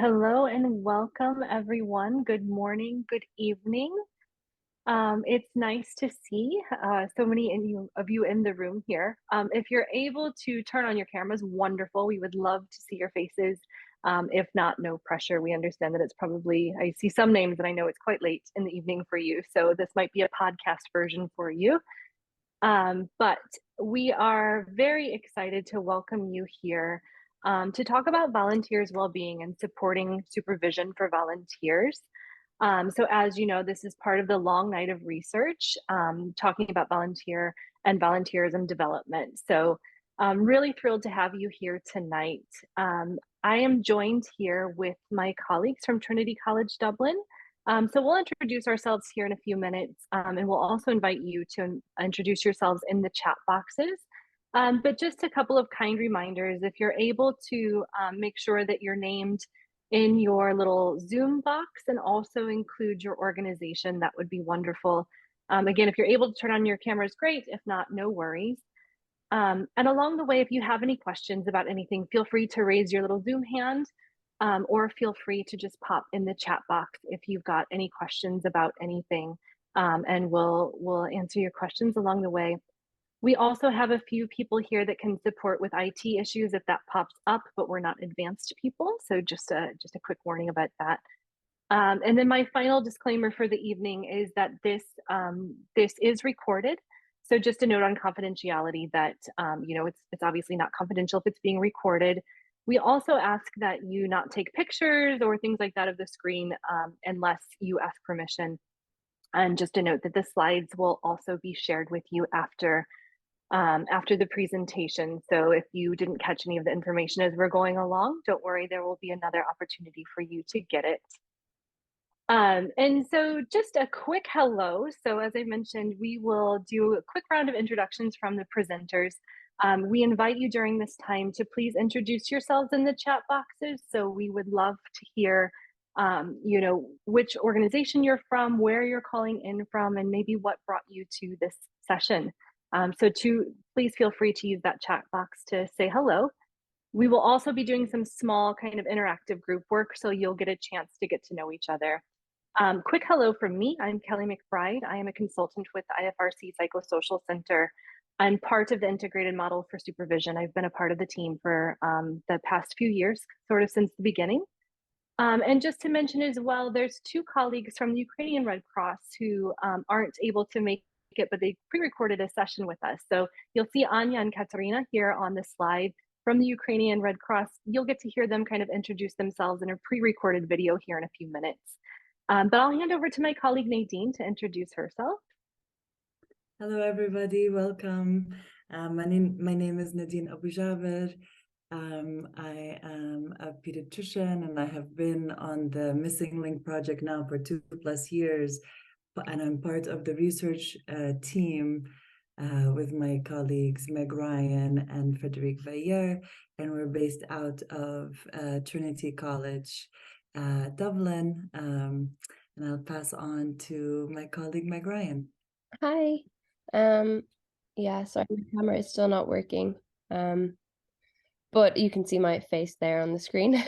Hello and welcome everyone. Good morning, good evening. It's nice to see so many of you in the room here. If you're able to turn on your cameras, wonderful. We would love to see your faces. If not, no pressure. We understand that it's probably, I see some names and I know it's quite late in the evening for you. So this might be a podcast version for you. But we are very excited to welcome you here to talk about volunteers' well-being and supporting supervision for volunteers. So as you know, this is part of the long night of research, talking about volunteer and volunteerism development. So I'm really thrilled to have you here tonight. I am joined here with my colleagues from Trinity College Dublin. So we'll introduce ourselves here in a few minutes, and we'll also invite you to introduce yourselves in the chat boxes. But just a couple of kind reminders, if you're able to make sure that you're named in your little Zoom box and also include your organization, that would be wonderful. Again, if you're able to turn on your cameras, great. If not, no worries. And along the way, if you have any questions about anything, feel free to raise your little Zoom hand. Or feel free to just pop in the chat box if you've got any questions about anything, and we'll answer your questions along the way. We also have a few people here that can support with IT issues if that pops up, but we're not advanced people, so just a quick warning about that. And then my final disclaimer for the evening is that this is recorded. So just a note on confidentiality that it's obviously not confidential if it's being recorded. We also ask that you not take pictures or things like that of the screen unless you ask permission. And just a note that the slides will also be shared with you after the presentation. So if you didn't catch any of the information as we're going along, don't worry, there will be another opportunity for you to get it. And so just a quick hello. So as I mentioned, we will do a quick round of introductions from the presenters. We invite you during this time to please introduce yourselves in the chat boxes. So we would love to hear, which organization you're from, where you're calling in from, and maybe what brought you to this session. Please feel free to use that chat box to say hello. We will also be doing some small kind of interactive group work, so you'll get a chance to get to know each other. Quick hello from me. I'm Kelly McBride. I am a consultant with IFRC Psychosocial Centre. I'm part of the integrated model for supervision. I've been a part of the team for the past few years, sort of since the beginning. And just to mention as well, there's two colleagues from the Ukrainian Red Cross who aren't able to make it, but they pre-recorded a session with us. So you'll see Anya and Katerina here on the slide from the Ukrainian Red Cross. You'll get to hear them kind of introduce themselves in a pre-recorded video here in a few minutes. But I'll hand over to my colleague Nadine to introduce herself. Hello, everybody. Welcome. My name is Nadine Abujaber. I am a pediatrician, and I have been on the Missing Link project now for 2+ years. And I'm part of the research team with my colleagues Meg Ryan and Frederic Veiller, and we're based out of Trinity College, Dublin. And I'll pass on to my colleague Meg Ryan. Hi. Yeah, sorry, my camera is still not working. But you can see my face there on the screen.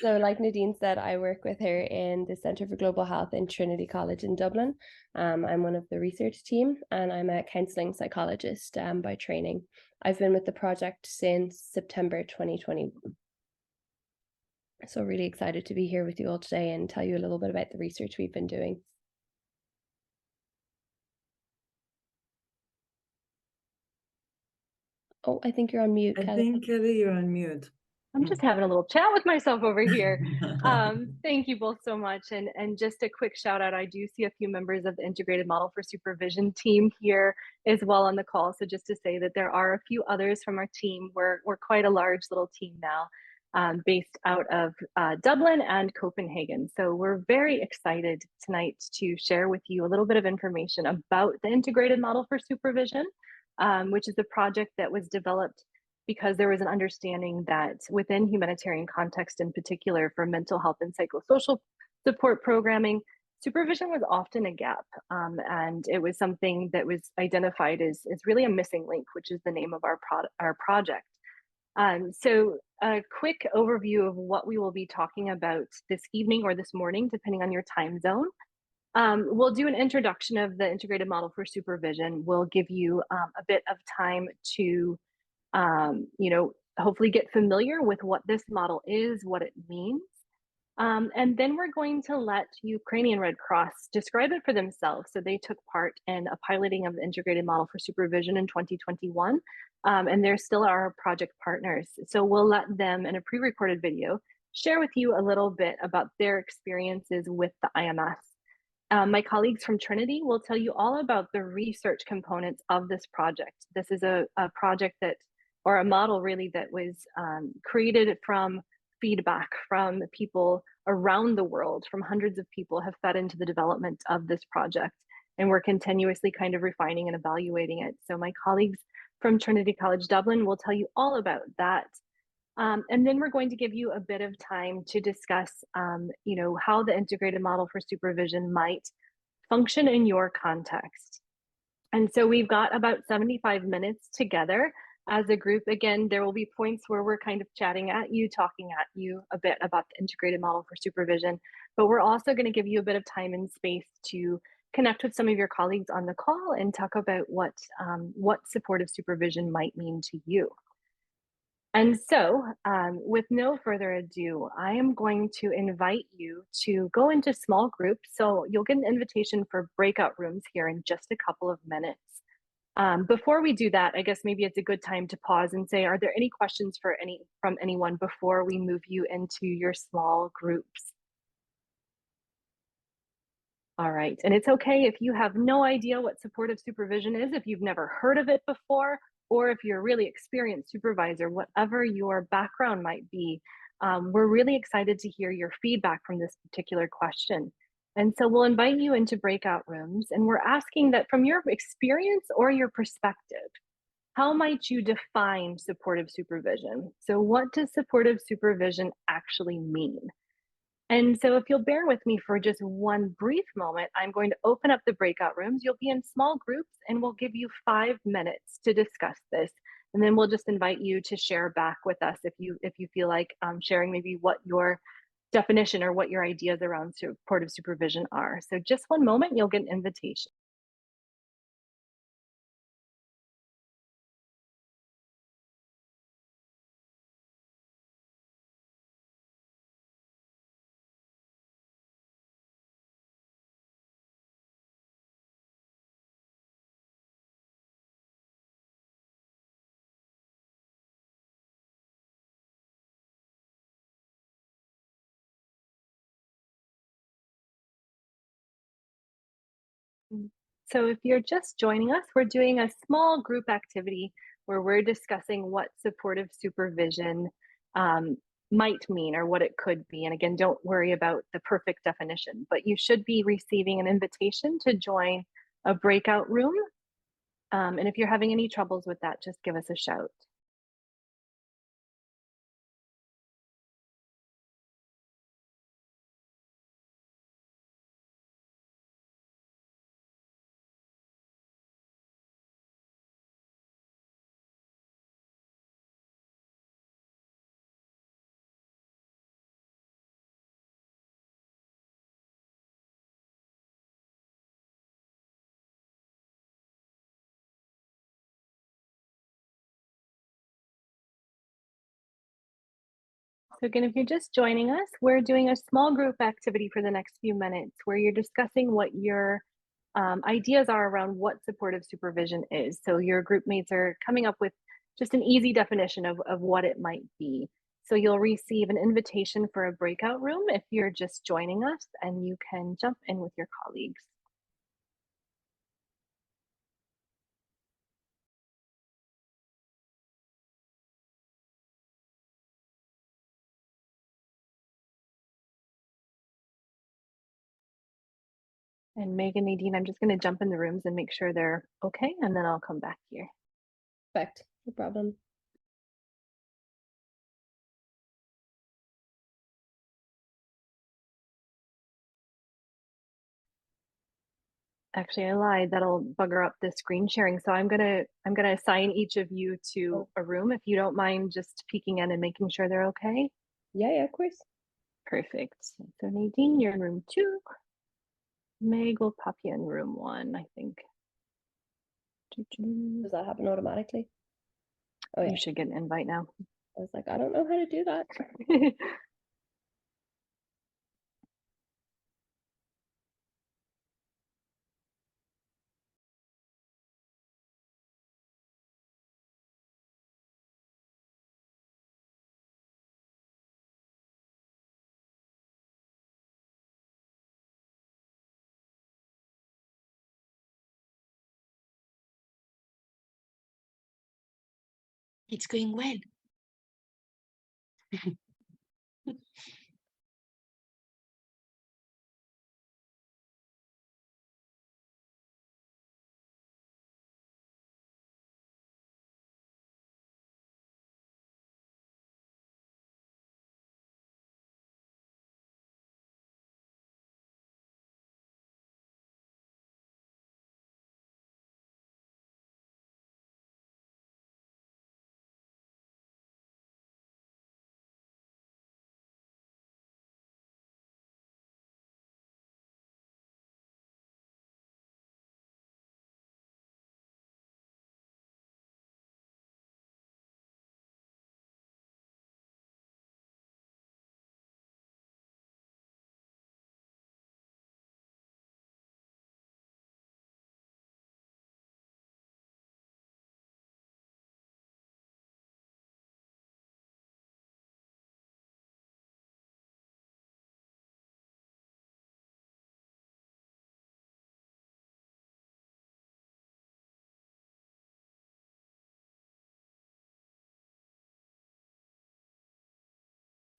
So like Nadine said, I work with her in the Centre for Global Health in Trinity College in Dublin. I'm one of the research team, and I'm a counselling psychologist by training. I've been with the project since September 2021. So really excited to be here with you all today and tell you a little bit about the research we've been doing. Oh, I think you're on mute, Kelly. I think, Kelly, you're on mute. I'm just having a little chat with myself over here. Thank you both so much. And just a quick shout out, I do see a few members of the Integrated Model for Supervision team here as well on the call. So just to say that there are a few others from our team. We're quite a large little team now, based out of Dublin and Copenhagen. So we're very excited tonight to share with you a little bit of information about the Integrated Model for Supervision, which is a project that was developed because there was an understanding that within humanitarian context, in particular for mental health and psychosocial support programming, supervision was often a gap. And it was something that was identified as really a missing link, which is the name of our project. So a quick overview of what we will be talking about this evening or this morning, depending on your time zone. We'll do an introduction of the integrated model for supervision. We'll give you a bit of time to, hopefully get familiar with what this model is, what it means. And then we're going to let Ukrainian Red Cross describe it for themselves. So they took part in a piloting of the integrated model for supervision in 2021, and they're still our project partners. So we'll let them, in a pre-recorded video, share with you a little bit about their experiences with the IMS. My colleagues from Trinity will tell you all about the research components of this project. This is a project that, or a model really, that was created from feedback from people around the world, from hundreds of people have fed into the development of this project. And we're continuously kind of refining and evaluating it. So my colleagues from Trinity College Dublin will tell you all about that. And then we're going to give you a bit of time to discuss, how the integrated model for supervision might function in your context. And so we've got about 75 minutes together as a group. Again, there will be points where we're kind of chatting at you, talking at you a bit about the integrated model for supervision, but we're also going to give you a bit of time and space to connect with some of your colleagues on the call and talk about what supportive supervision might mean to you. And so, with no further ado, I am going to invite you to go into small groups. So you'll get an invitation for breakout rooms here in just a couple of minutes. Before we do that, I guess maybe it's a good time to pause and say, are there any questions from anyone before we move you into your small groups? All right, and it's okay if you have no idea what supportive supervision is, if you've never heard of it before, or if you're a really experienced supervisor, whatever your background might be. We're really excited to hear your feedback from this particular question. And so we'll invite you into breakout rooms, and we're asking that from your experience or your perspective, how might you define supportive supervision? So what does supportive supervision actually mean? And so if you'll bear with me for just one brief moment, I'm going to open up the breakout rooms. You'll be in small groups and we'll give you 5 minutes to discuss this. And then we'll just invite you to share back with us if you feel like sharing maybe what your definition or what your ideas around supportive supervision are. So just one moment, you'll get an invitation. So if you're just joining us, we're doing a small group activity where we're discussing what supportive supervision might mean or what it could be. And again, don't worry about the perfect definition, but you should be receiving an invitation to join a breakout room. And if you're having any troubles with that, just give us a shout. So again, if you're just joining us, we're doing a small group activity for the next few minutes where you're discussing what your ideas are around what supportive supervision is. So your group mates are coming up with just an easy definition of what it might be. So you'll receive an invitation for a breakout room if you're just joining us, and you can jump in with your colleagues. And Megan, Nadine, I'm just going to jump in the rooms and make sure they're okay, and then I'll come back here. Perfect, no problem. Actually, I lied. That'll bugger up the screen sharing. So I'm gonna assign each of you to a room if you don't mind just peeking in and making sure they're okay. Yeah, of course. Perfect. So Nadine, you're in room 2. Meg will pop you in room 1, I think. Does that happen automatically? Oh yeah. You should get an invite now. I was like, I don't know how to do that. It's going well.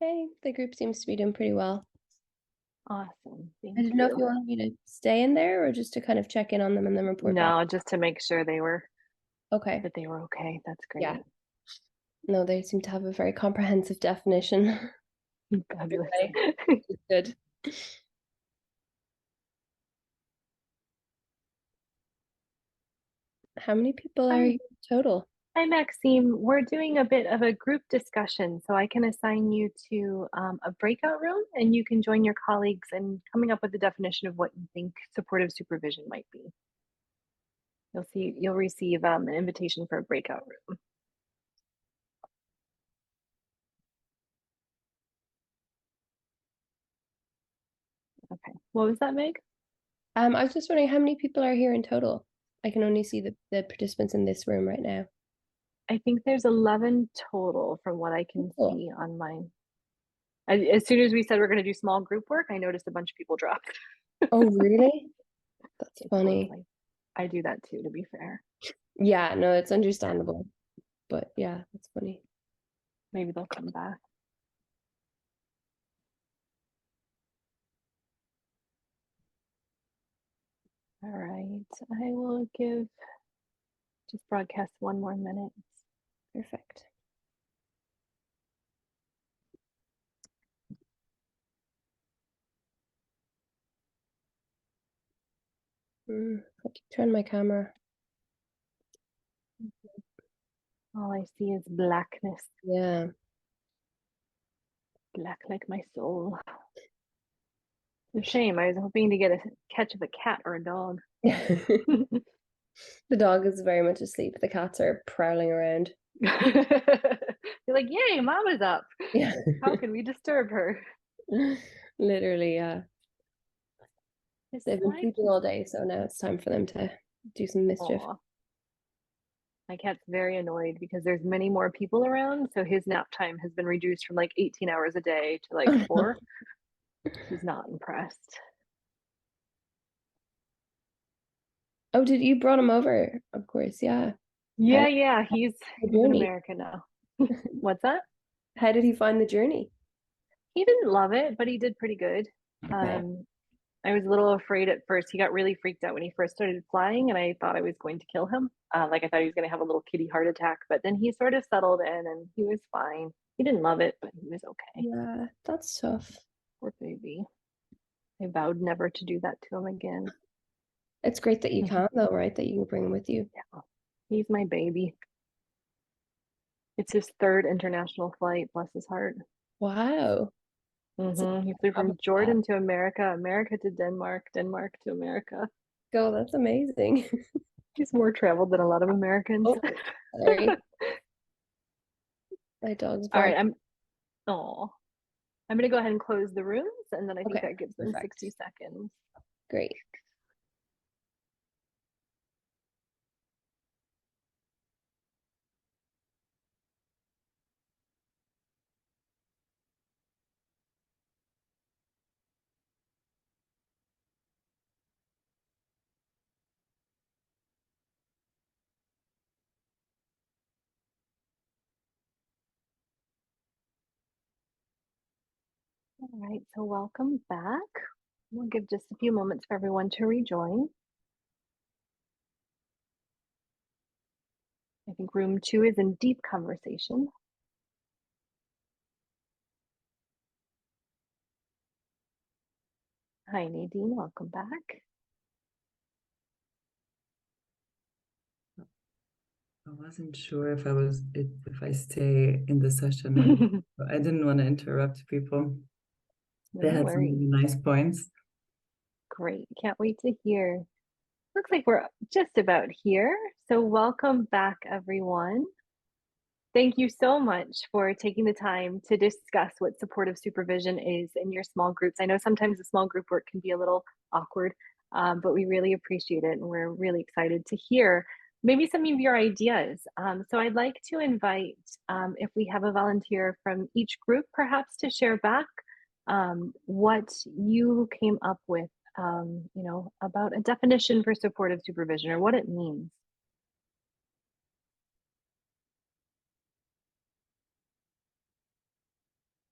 Okay, the group seems to be doing pretty well. Awesome. Thank I didn't know if you. you wanted me to stay in there or just to kind of check in on them and then report back. No, just to make sure they were Okay. that they were okay. That's great. Yeah. No, they seem to have a very comprehensive definition. Fabulous. Good. How many people are here total? Hi, Maxime. We're doing a bit of a group discussion, so I can assign you to a breakout room and you can join your colleagues in coming up with the definition of what you think supportive supervision might be. You'll receive an invitation for a breakout room. Okay, what was that, Meg? I was just wondering how many people are here in total. I can only see the participants in this room right now. I think there's 11 total from what I can see on mine. As soon as we said we're going to do small group work, I noticed a bunch of people dropped. Oh, really? That's funny. I do that too, to be fair. Yeah, no, it's understandable. But yeah, that's funny. Maybe they'll come back. All right, I will just broadcast 1 more minute. Perfect. I keep turning my camera. All I see is blackness. Yeah. Black like my soul. It's a shame. I was hoping to get a catch of a cat or a dog. The dog is very much asleep. The cats are prowling around. You're like, yay, mama's up. Yeah. How can we disturb her? Literally, yeah. They've been sleeping all day, so now it's time for them to do some mischief. Aww. My cat's very annoyed because there's many more people around, so his nap time has been reduced from like 18 hours a day to like 4. He's not impressed. Oh, did you brought him over? Of course, yeah. Yeah, he's in America now. What's that? How did he find the journey? He didn't love it, but he did pretty good. I was a little afraid at first. He got really freaked out when he first started flying, and I thought I was going to kill him. Like I thought he was going to have a little kitty heart attack, but then he sort of settled in and he was fine. He didn't love it, but he was okay. Yeah, that's tough. Poor baby. I vowed never to do that to him again. It's great that you can, though, right? That you can bring him with you. Yeah, he's my baby. It's his third international flight, bless his heart. Wow. He flew from Jordan to America, America to Denmark, Denmark to America. Go, that's amazing. He's more traveled than a lot of Americans. Oh, sorry. My dog's All right, barking. I'm gonna go ahead and close the rooms, and then I think Okay, that gives them perfect. 60 seconds. Great. All right, so welcome back. We'll give just a few moments for everyone to rejoin. I think room 2 is in deep conversation. Hi, Nadine, welcome back. I wasn't sure if I stay in the session. I didn't want to interrupt people. They No had some worries. really nice points. Great, can't wait to hear. Looks like we're just about here. So welcome back, everyone. Thank you so much for taking the time to discuss what supportive supervision is in your small groups. I know sometimes the small group work can be a little awkward, but we really appreciate it, and we're really excited to hear maybe some of your ideas. So I'd like to invite, if we have a volunteer from each group, perhaps to share back what you came up with, about a definition for supportive supervision or what it means.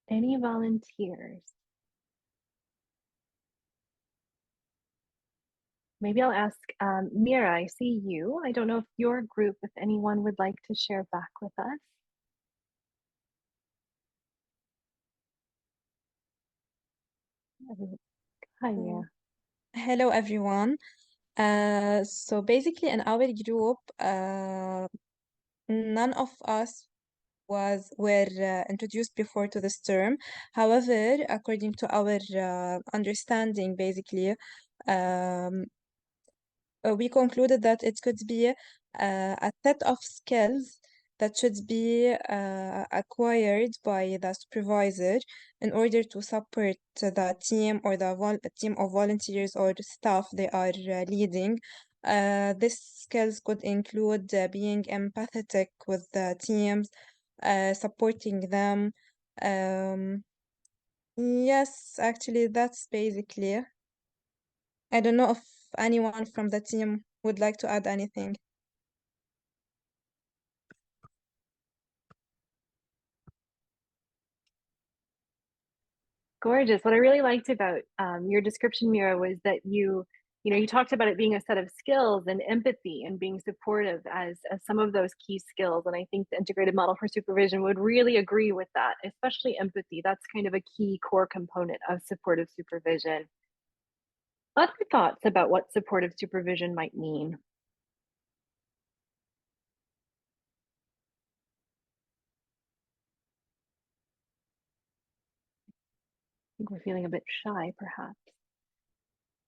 Any volunteers? Maybe I'll ask Mira, I see you. I don't know if your group, if anyone would like to share back with us. Hi, Mira. Hello, everyone. So basically, in our group, none of us were introduced before to this term. However, according to our understanding, basically, we concluded that it could be a set of skills that should be acquired by the supervisor in order to support the team or the team of volunteers or staff they are leading. These skills could include being empathetic with the teams, supporting them. Yes, actually, that's basically. I don't know if anyone from the team would like to add anything. Gorgeous. What I really liked about your description, Mira, was that you talked about it being a set of skills and empathy and being supportive as some of those key skills. And I think the integrated model for supervision would really agree with that, especially empathy. That's kind of a key core component of supportive supervision. Other thoughts about what supportive supervision might mean? I think we're feeling a bit shy, perhaps.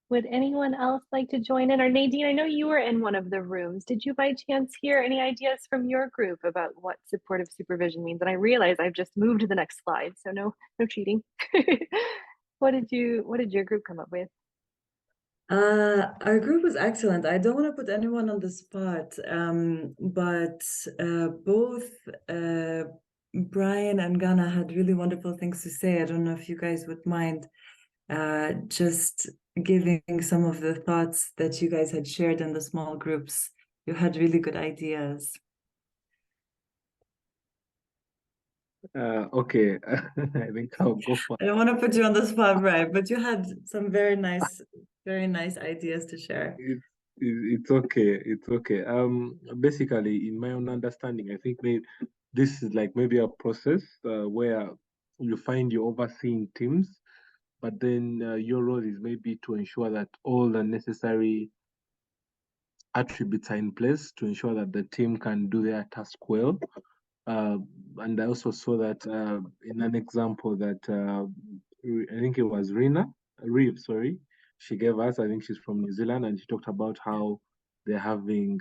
Would anyone else like to join in? Or Nadine, I know you were in one of the rooms. Did you by chance hear any ideas from your group about what supportive supervision means? And I realize I've just moved to the next slide, so no cheating. What did your group come up with? Our group was excellent. I don't want to put anyone on the spot, but both Brian and Ghana had really wonderful things to say. I don't know if you guys would mind just giving some of the thoughts that you guys had shared in the small groups. You had really good ideas. Okay, I think I'll go for. I don't want to put you on the spot, Brian, but you had some very nice ideas to share. It's okay. It's okay. Basically, in my own understanding, I think this is like maybe a process where you find you're overseeing teams, but then your role is maybe to ensure that all the necessary attributes are in place to ensure that the team can do their task well. And I also saw that in an example that I think it was Reeve, sorry, she gave us. I think she's from New Zealand, and she talked about how they're having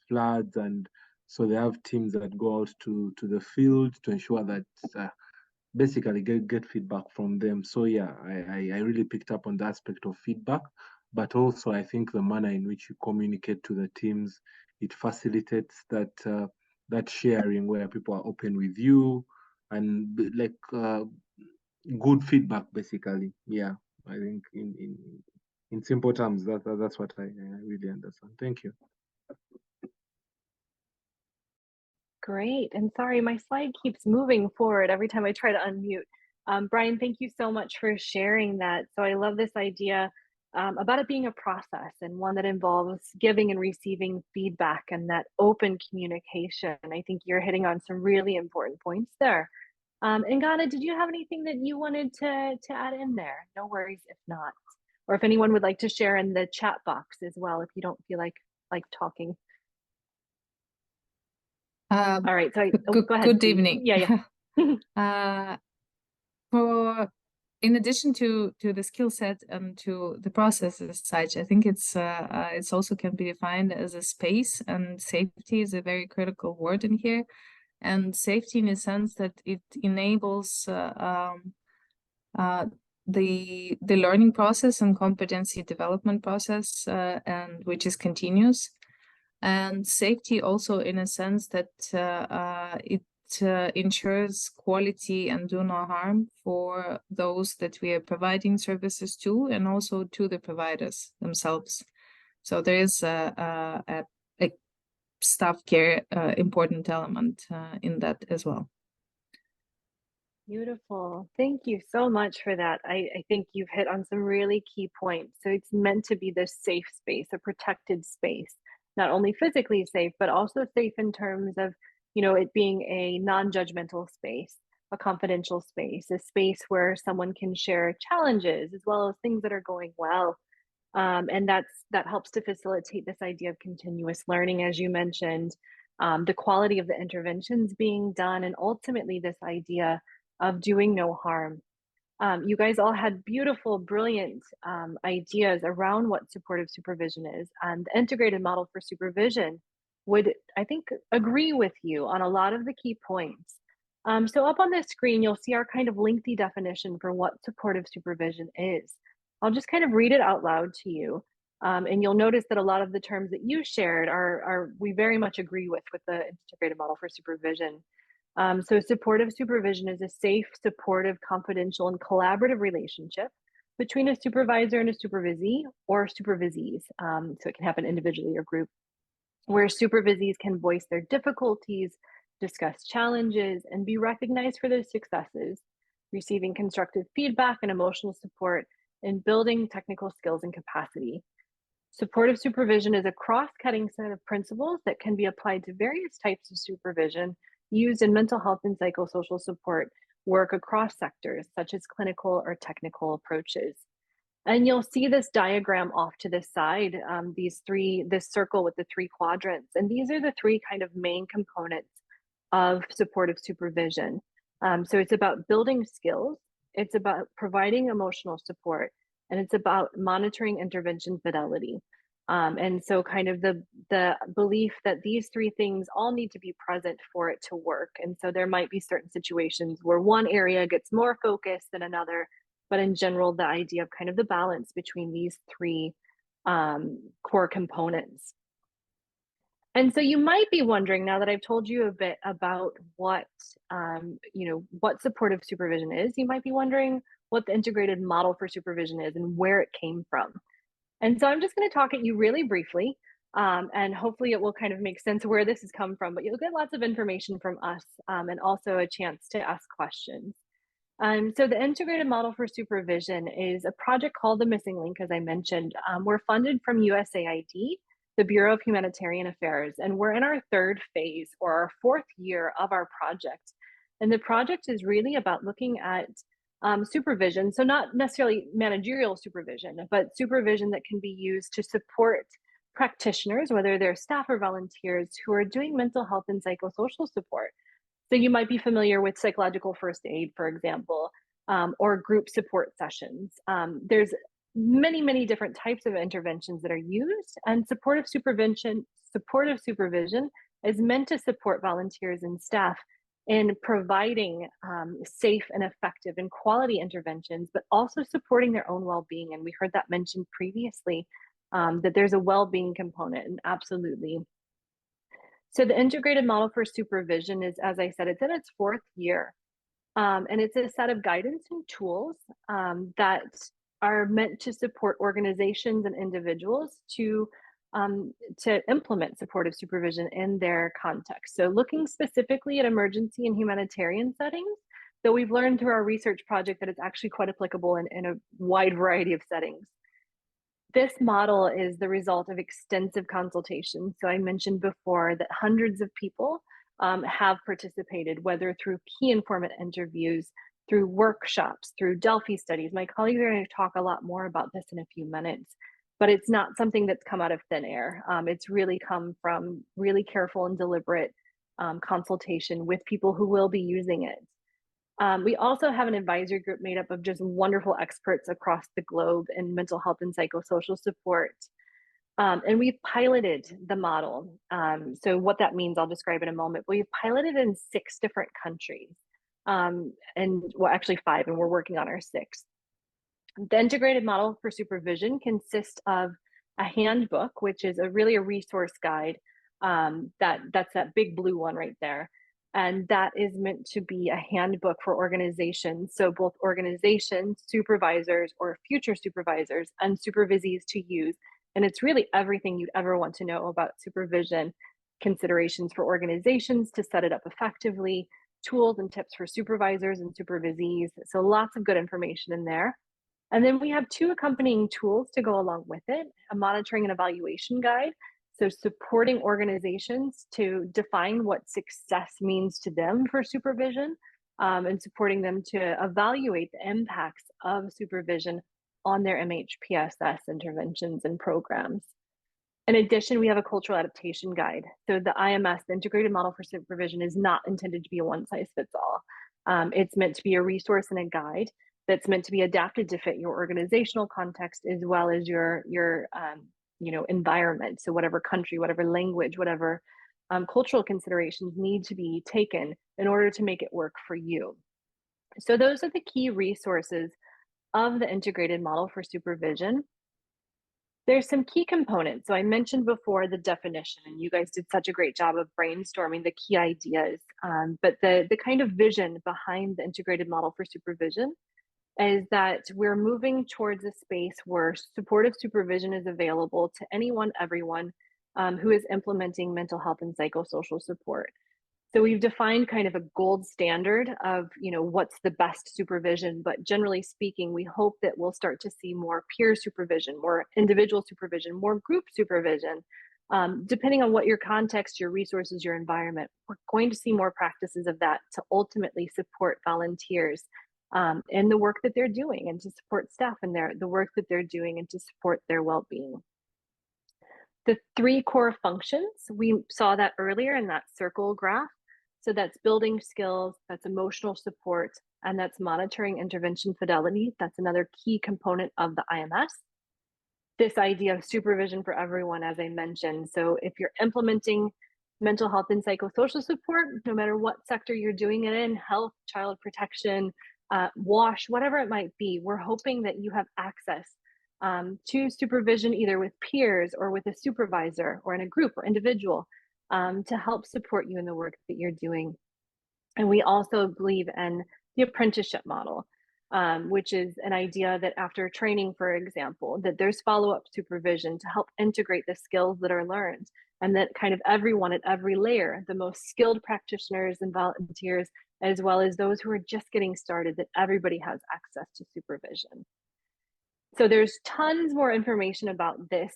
floods, and so they have teams that go out to the field to ensure that basically get feedback from them. So yeah, I really picked up on the aspect of feedback, but also I think the manner in which you communicate to the teams, it facilitates that that sharing where people are open with you and like good feedback basically. Yeah, I think in simple terms that's what I really understand. Thank you. Great. And sorry, my slide keeps moving forward every time I try to unmute. Brian, thank you so much for sharing that. So I love this idea about it being a process and one that involves giving and receiving feedback and that open communication. I think you're hitting on some really important points there. And Ghana, did you have anything that you wanted to add in there? No worries if not. Or if anyone would like to share in the chat box as well, if you don't feel like talking. All right, so go ahead. Good evening. Yeah. In addition to the skill set and to the process as such, I think it's also can be defined as a space, and safety is a very critical word in here. And safety in the sense that it enables the learning process and competency development process, and which is continuous. And safety also in a sense that it ensures quality and do no harm for those that we are providing services to, and also to the providers themselves. So there is a staff care important element in that as well. Beautiful. Thank you so much for that. I think you've hit on some really key points. So it's meant to be this safe space, a protected space, not only physically safe, but also safe in terms of, you know, it being a non-judgmental space, a confidential space, a space where someone can share challenges as well as things that are going well. And that helps to facilitate this idea of continuous learning, as you mentioned, the quality of the interventions being done, and ultimately this idea of doing no harm. You guys all had beautiful, brilliant ideas around what supportive supervision is, and the integrated model for supervision would, I think, agree with you on a lot of the key points. So up on the screen, you'll see our kind of lengthy definition for what supportive supervision is. I'll just kind of read it out loud to you. And you'll notice that a lot of the terms that you shared are we very much agree with the integrated model for supervision. So supportive supervision is a safe, supportive, confidential, and collaborative relationship between a supervisor and a supervisee or supervisees. So it can happen individually or group, where supervisees can voice their difficulties, discuss challenges, and be recognized for their successes, receiving constructive feedback and emotional support, and building technical skills and capacity. Supportive supervision is a cross-cutting set of principles that can be applied to various types of supervision used in mental health and psychosocial support work across sectors, such as clinical or technical approaches. And you'll see this diagram off to the side, this circle with the three quadrants. And these are the three kind of main components of supportive supervision. So it's about building skills, it's about providing emotional support, and it's about monitoring intervention fidelity. And so kind of the belief that these three things all need to be present for it to work. And so there might be certain situations where one area gets more focus than another, but in general, the idea of kind of the balance between these three core components. And so you might be wondering, now that I've told you a bit about what, what supportive supervision is, you might be wondering what the integrated model for supervision is and where it came from. And so I'm just going to talk at you really briefly, and hopefully it will kind of make sense where this has come from, but you'll get lots of information from us and also a chance to ask questions. So the integrated model for supervision is a project called The Missing Link, as I mentioned. We're funded from USAID, the Bureau of Humanitarian Affairs, and we're in our third phase, or our fourth year of our project. And the project is really about looking at supervision, so not necessarily managerial supervision, but supervision that can be used to support practitioners, whether they're staff or volunteers, who are doing mental health and psychosocial support. So you might be familiar with psychological first aid, for example, or group support sessions. There's many different types of interventions that are used, and supportive supervision is meant to support volunteers and staff in providing safe and effective and quality interventions, but also supporting their own well-being. And we heard that mentioned previously, that there's a well-being component, and absolutely. So the integrated model for supervision is, as I said, it's in its 4th year. And it's a set of guidance and tools that are meant to support organizations and individuals to implement supportive supervision in their context. So looking specifically at emergency and humanitarian settings, though we've learned through our research project that it's actually quite applicable in a wide variety of settings. This model is the result of extensive consultation. So I mentioned before that hundreds of people have participated, whether through key informant interviews, through workshops, through Delphi studies. My colleagues are going to talk a lot more about this in a few minutes, but it's not something that's come out of thin air. It's really come from really careful and deliberate consultation with people who will be using it. We also have an advisory group made up of just wonderful experts across the globe in mental health and psychosocial support. And we've piloted the model. So what that means, I'll describe in a moment. But we've piloted in 6 different countries, and well, actually 5, and we're working on our 6th. The integrated model for supervision consists of a handbook, which is really a resource guide. That's that big blue one right there. And that is meant to be a handbook for organizations. So both organizations, supervisors, or future supervisors, and supervisees to use. And it's really everything you'd ever want to know about supervision, considerations for organizations to set it up effectively, tools and tips for supervisors and supervisees. So lots of good information in there. And then we have 2 accompanying tools to go along with it, a monitoring and evaluation guide. So supporting organizations to define what success means to them for supervision, and supporting them to evaluate the impacts of supervision on their MHPSS interventions and programs. In addition, we have a cultural adaptation guide. So the IMS, the integrated model for supervision, is not intended to be a one-size-fits-all. It's meant to be a resource and a guide that's meant to be adapted to fit your organizational context as well as your environment. So whatever country, whatever language, whatever cultural considerations need to be taken in order to make it work for you. So those are the key resources of the integrated model for supervision. There's some key components. So I mentioned before the definition, and you guys did such a great job of brainstorming the key ideas. But the kind of vision behind the integrated model for supervision is that we're moving towards a space where supportive supervision is available to anyone, everyone who is implementing mental health and psychosocial support. So we've defined kind of a gold standard of, what's the best supervision, but generally speaking, we hope that we'll start to see more peer supervision, more individual supervision, more group supervision. Depending on what your context, your resources, your environment, we're going to see more practices of that to ultimately support volunteers in the work that they're doing, and to support staff in the work that they're doing, and to support their well-being. The 3 core functions, we saw that earlier in that circle graph. So that's building skills, that's emotional support, and that's monitoring intervention fidelity. That's another key component of the IMS. This idea of supervision for everyone, as I mentioned. So if you're implementing mental health and psychosocial support, no matter what sector you're doing it in, health, child protection, WASH, whatever it might be, we're hoping that you have access to supervision either with peers or with a supervisor or in a group or individual to help support you in the work that you're doing. And we also believe in the apprenticeship model, which is an idea that after training, for example, that there's follow-up supervision to help integrate the skills that are learned, and that kind of everyone at every layer, the most skilled practitioners and volunteers, as well as those who are just getting started, that everybody has access to supervision. So there's tons more information about this.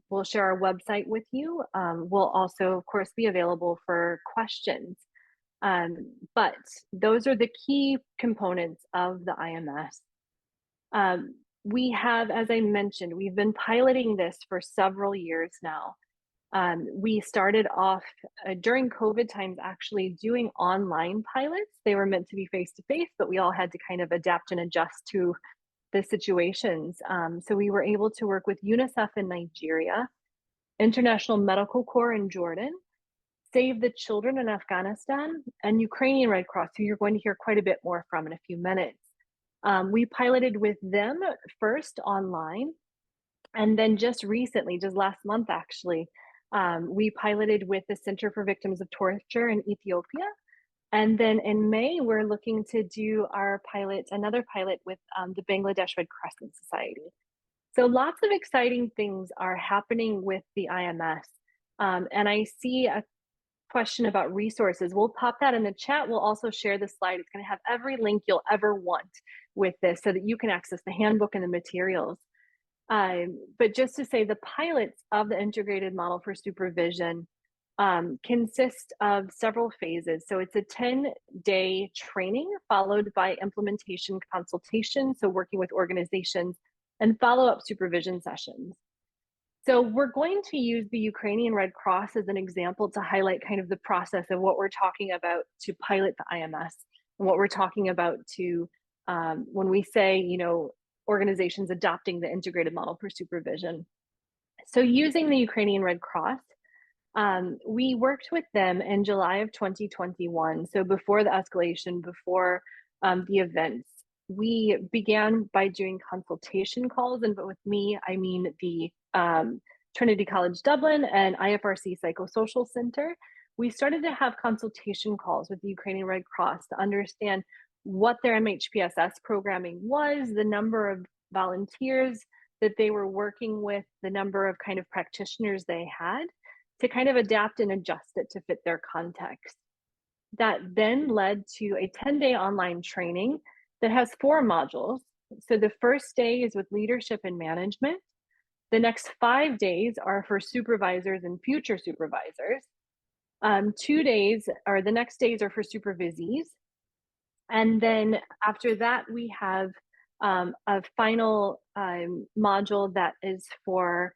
We'll share our website with you. We'll also, of course, be available for questions. But those are the key components of the IMS. we have, as I mentioned, we've been piloting this for several years now. We started off during COVID times actually doing online pilots. They were meant to be face-to-face, but we all had to kind of adapt and adjust to the situations. So we were able to work with UNICEF in Nigeria, International Medical Corps in Jordan, Save the Children in Afghanistan, and Ukrainian Red Cross, who you're going to hear quite a bit more from in a few minutes. We piloted with them first online, and then just recently, just last month actually, we piloted with the Center for Victims of Torture in Ethiopia. And then in May, we're looking to do our pilot, another pilot with the Bangladesh Red Crescent Society. So lots of exciting things are happening with the IMS. And I see a question about resources. We'll pop that in the chat. We'll also share the slide. It's going to have every link you'll ever want with this so that you can access the handbook and the materials. But just to say, the pilots of the integrated model for supervision consist of several phases. So it's a 10-day training followed by implementation consultation, so working with organizations, and follow-up supervision sessions. So we're going to use the Ukrainian Red Cross as an example to highlight kind of the process of what we're talking about to pilot the IMS, and what we're talking about to when we say, you know, organizations adopting the integrated model for supervision. So using the Ukrainian Red Cross, we worked with them in July of 2021. So before the escalation, before the events, we began by doing consultation calls. And but with me, I mean the Trinity College Dublin and IFRC Psychosocial Centre. We started to have consultation calls with the Ukrainian Red Cross to understand what their MHPSS programming was, the number of volunteers that they were working with, the number of kind of practitioners they had, to kind of adapt and adjust it to fit their context. That then led to a 10-day online training that has 4 modules. So the first day is with leadership and management. The next 5 days are for supervisors and future supervisors. 2 days, or the next days, are for supervisees. And then after that, we have a final module that is for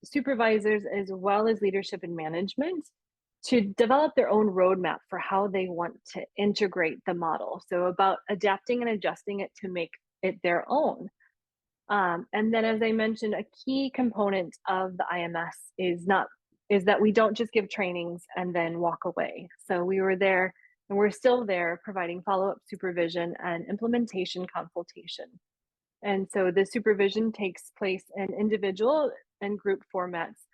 supervisors as well as leadership and management to develop their own roadmap for how they want to integrate the model. So about adapting and adjusting it to make it their own. And then, as I mentioned, a key component of the IMS is that we don't just give trainings and then walk away. So we were there, and we're still there, providing follow-up supervision and implementation consultation. And so the supervision takes place in individual and group formats,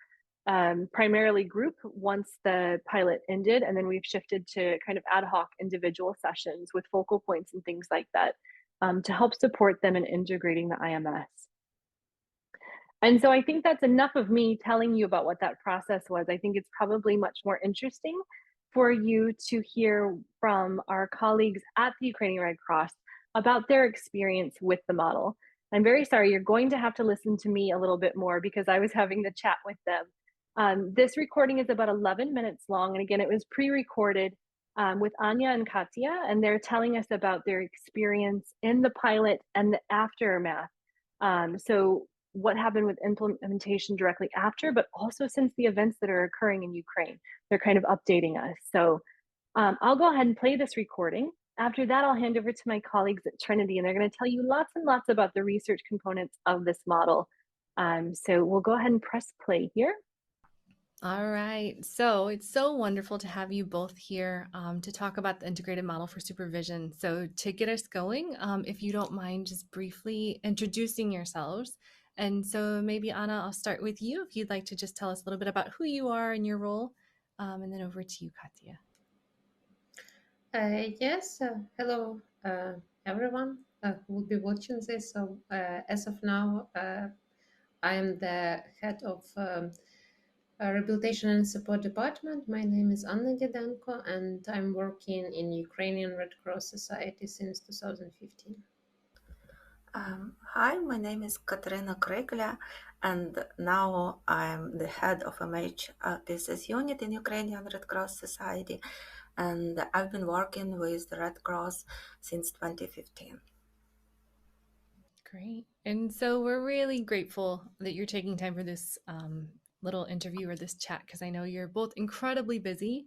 primarily group once the pilot ended, and then we've shifted to kind of ad hoc individual sessions with focal points and things like that to help support them in integrating the IMS. And so I think that's enough of me telling you about what that process was. I think it's probably much more interesting for you to hear from our colleagues at the Ukrainian Red Cross about their experience with the model. I'm very sorry, you're going to have to listen to me a little bit more because I was having the chat with them. This recording is about 11 minutes long. And again, it was pre-recorded with Anya and Katya, and they're telling us about their experience in the pilot and the aftermath. So what happened with implementation directly after, but also since the events that are occurring in Ukraine, they're kind of updating us. So I'll go ahead and play this recording. After that, I'll hand over to my colleagues at Trinity, and they're going to tell you lots and lots about the research components of this model. So we'll go ahead and press play here. All right, so it's so wonderful to have you both here to talk about the integrated model for supervision. So to get us going, if you don't mind just briefly introducing yourselves. And so maybe Anna, I'll start with you if you'd like to just tell us a little bit about who you are and your role, and then over to you, Katya. Yes, hello everyone who will be watching this. So as of now, I am the head of Rehabilitation and Support Department. My name is Anna Didenko, and I'm working in Ukrainian Red Cross Society since 2015. Hi, my name is Katerina Kregля, and now I'm the head of MHPSS unit in Ukrainian Red Cross Society, and I've been working with the Red Cross since 2015. Great. And so we're really grateful that you're taking time for this little interview or this chat, because I know you're both incredibly busy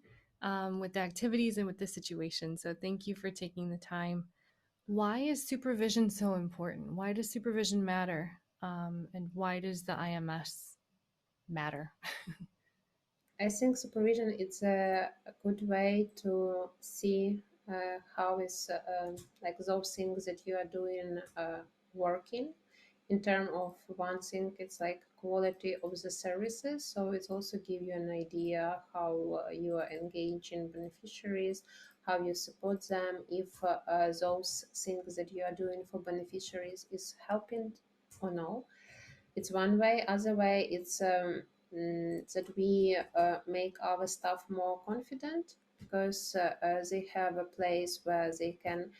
with the activities and with the situation. So thank you for taking the time. Why is supervision so important? Why does supervision matter? And why does the IMS matter? I think supervision is a good way to see how is like those things that you are doing working. In terms of one thing, it's like quality of the services. So it also give you an idea how you are engaging beneficiaries, how you support them, if those things that you are doing for beneficiaries is helping or no. It's one way. Other way, it's that we make our staff more confident, because they have a place where they can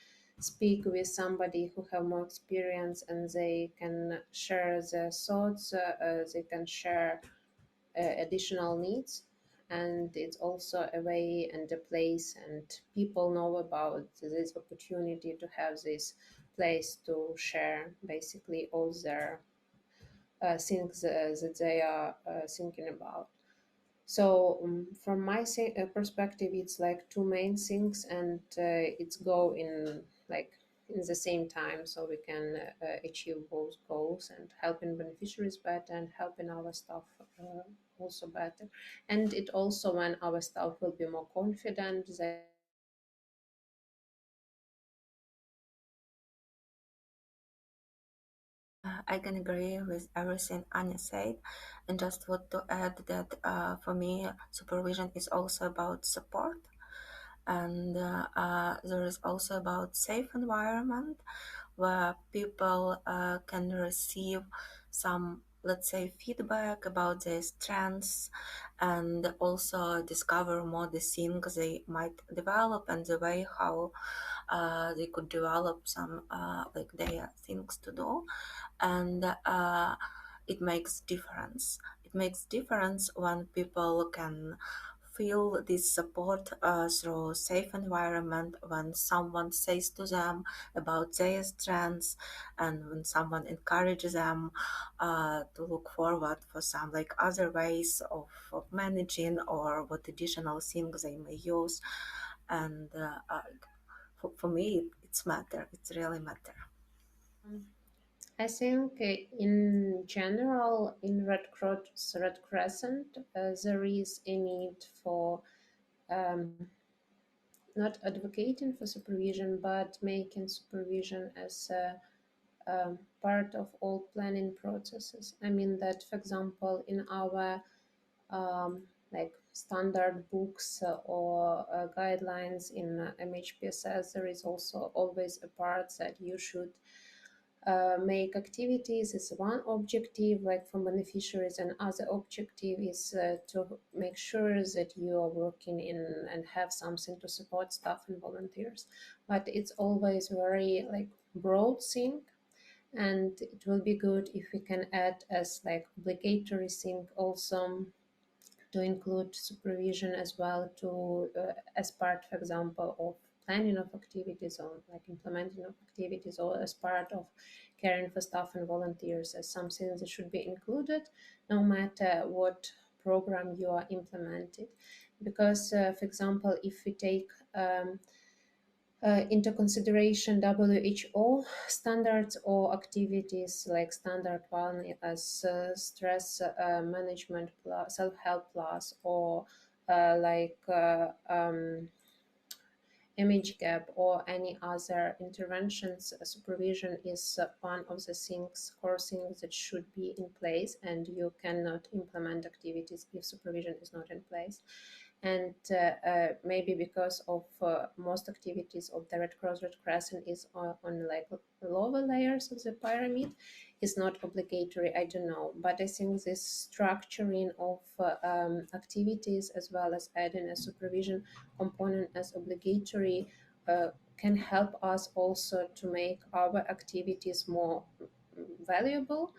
speak with somebody who have more experience, and they can share their thoughts, they can share additional needs. And it's also a way and a place, and people know about this opportunity to have this place to share basically all their things that they are thinking about. So from my perspective, it's like two main things, and it's go in like in the same time, so we can achieve both goals and helping beneficiaries better and helping our staff also better. And it also, when our staff will be more confident, they I can agree with everything Anya said, and just want to add that for me, supervision is also about support, and there is also about safe environment where people can receive some, let's say, feedback about their strengths, and also discover more the things they might develop and the way how they could develop some like their things to do. And it makes difference. It makes difference when people can feel this support through safe environment, when someone says to them about their strengths, and when someone encourages them to look forward for some like other ways of managing, or what additional things they may use. And for me, it's matter. It's really matter. I think in general in Red Crescent there is a need for not advocating for supervision, but making supervision as a part of all planning processes. I mean that, for example, in our like standard books or guidelines in MHPSS, there is also always a part that you should make activities is one objective, like for beneficiaries, and other objective is to make sure that you are working in and have something to support staff and volunteers. But it's always very like broad thing, and it will be good if we can add as like obligatory thing also to include supervision as well, to as part, for example, of planning of activities or like implementing of activities, or as part of caring for staff and volunteers, as something that should be included no matter what program you are implementing. Because for example, if we take into consideration WHO standards or activities like standard one as stress management plus self-help plus, or image gap or any other interventions, supervision is one of the things, core things that should be in place, and you cannot implement activities if supervision is not in place. And maybe because of most activities of the Red Cross, Red Crescent is on like lower layers of the pyramid, is not obligatory, I don't know. But I think this structuring of activities as well as adding a supervision component as obligatory can help us also to make our activities more valuable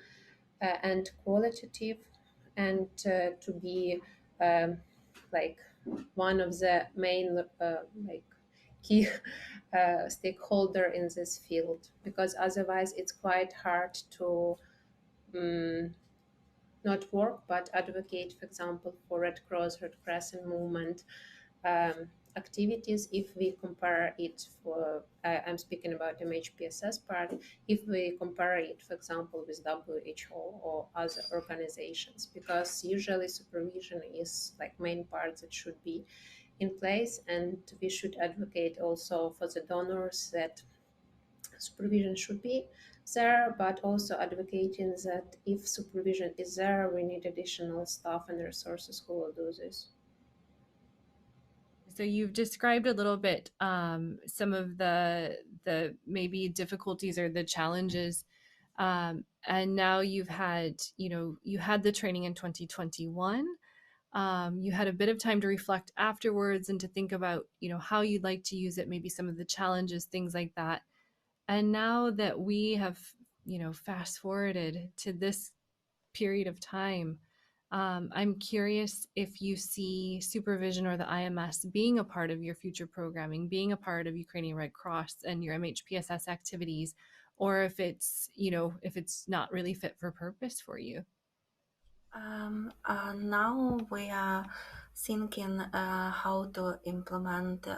and qualitative, and to be like one of the main like key stakeholder in this field, because otherwise it's quite hard to not work but advocate, for example, for Red Cross, Red Crescent movement activities if we compare it for, I'm speaking about MHPSS part, if we compare it, for example, with WHO or other organizations, because usually supervision is like main part that should be in place, and we should advocate also for the donors that supervision should be there, but also advocating that if supervision is there, we need additional staff and resources who will do this. So you've described a little bit some of the maybe difficulties or the challenges, and now you've had, you had the training in 2021. You had a bit of time to reflect afterwards and to think about, how you'd like to use it, maybe some of the challenges, things like that. And now that we have, fast forwarded to this period of time, I'm curious if you see supervision or the IMS being a part of your future programming, being a part of Ukrainian Red Cross and your MHPSS activities, or if it's, if it's not really fit for purpose for you. Now we are thinking how to implement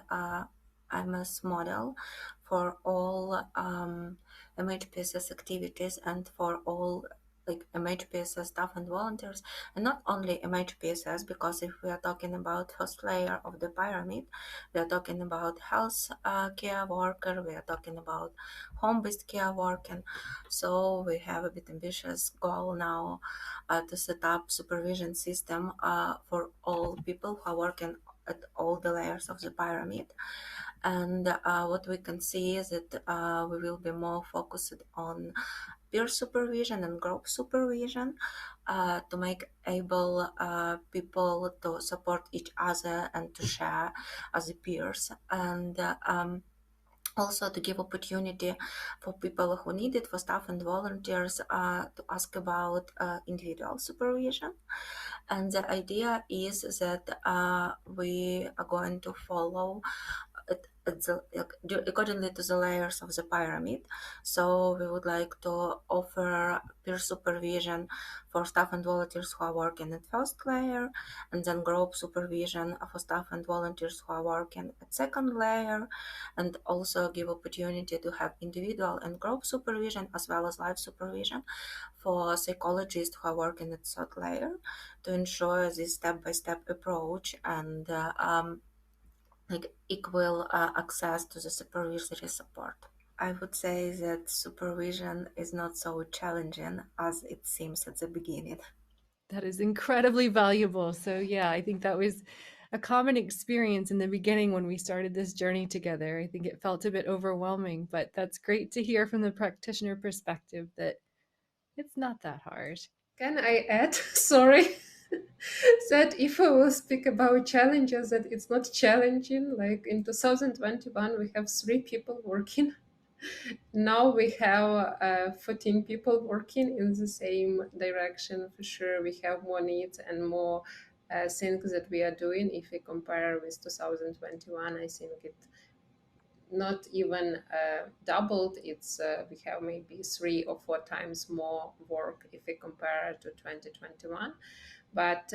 IMS model for all MHPSS activities and for all like MHPSS staff and volunteers, and not only MHPSS, because if we are talking about first layer of the pyramid, we are talking about health care worker, we are talking about home-based care worker. So we have a bit ambitious goal now to set up supervision system for all people who are working at all the layers of the pyramid. And what we can see is that we will be more focused on peer supervision and group supervision to make able people to support each other and to share as peers, and also to give opportunity for people who need it, for staff and volunteers, to ask about individual supervision. And the idea is that we are going to follow accordingly to the layers of the pyramid. So we would like to offer peer supervision for staff and volunteers who are working at first layer, and then group supervision for staff and volunteers who are working at second layer, and also give opportunity to have individual and group supervision as well as live supervision for psychologists who are working at third layer, to ensure this step-by-step approach and like equal access to the supervisory support. I would say that supervision is not so challenging as it seems at the beginning. That is incredibly valuable. So yeah, I think that was a common experience in the beginning when we started this journey together. I think it felt a bit overwhelming, but that's great to hear from the practitioner perspective that it's not that hard. Can I add, sorry, that if I will speak about challenges, that it's not challenging. Like in 2021, we have 3 people working. Now we have 14 people working in the same direction. For sure, we have more needs and more things that we are doing. If we compare with 2021, I think it not even doubled. It's we have maybe 3 or 4 times more work if we compare to 2021. But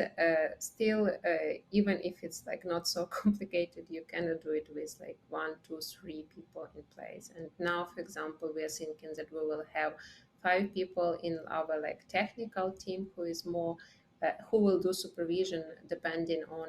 still, even if it's like not so complicated, you cannot do it with like 1, 2, 3 people in place. And now, for example, we are thinking that we will have 5 people in our like technical team who is more who will do supervision depending on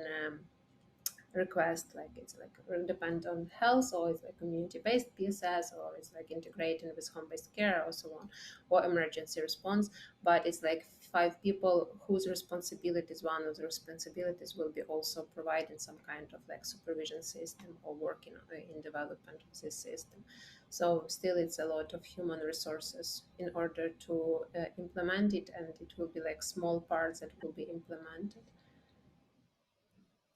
request, like it's like depend on health, or it's like community-based PSS, or it's like integrating with home-based care or so on, or emergency response. But it's like 5 people whose responsibilities, one of the responsibilities will be also providing some kind of like supervision system or working in development of this system. So still it's a lot of human resources in order to implement it, and it will be like small parts that will be implemented.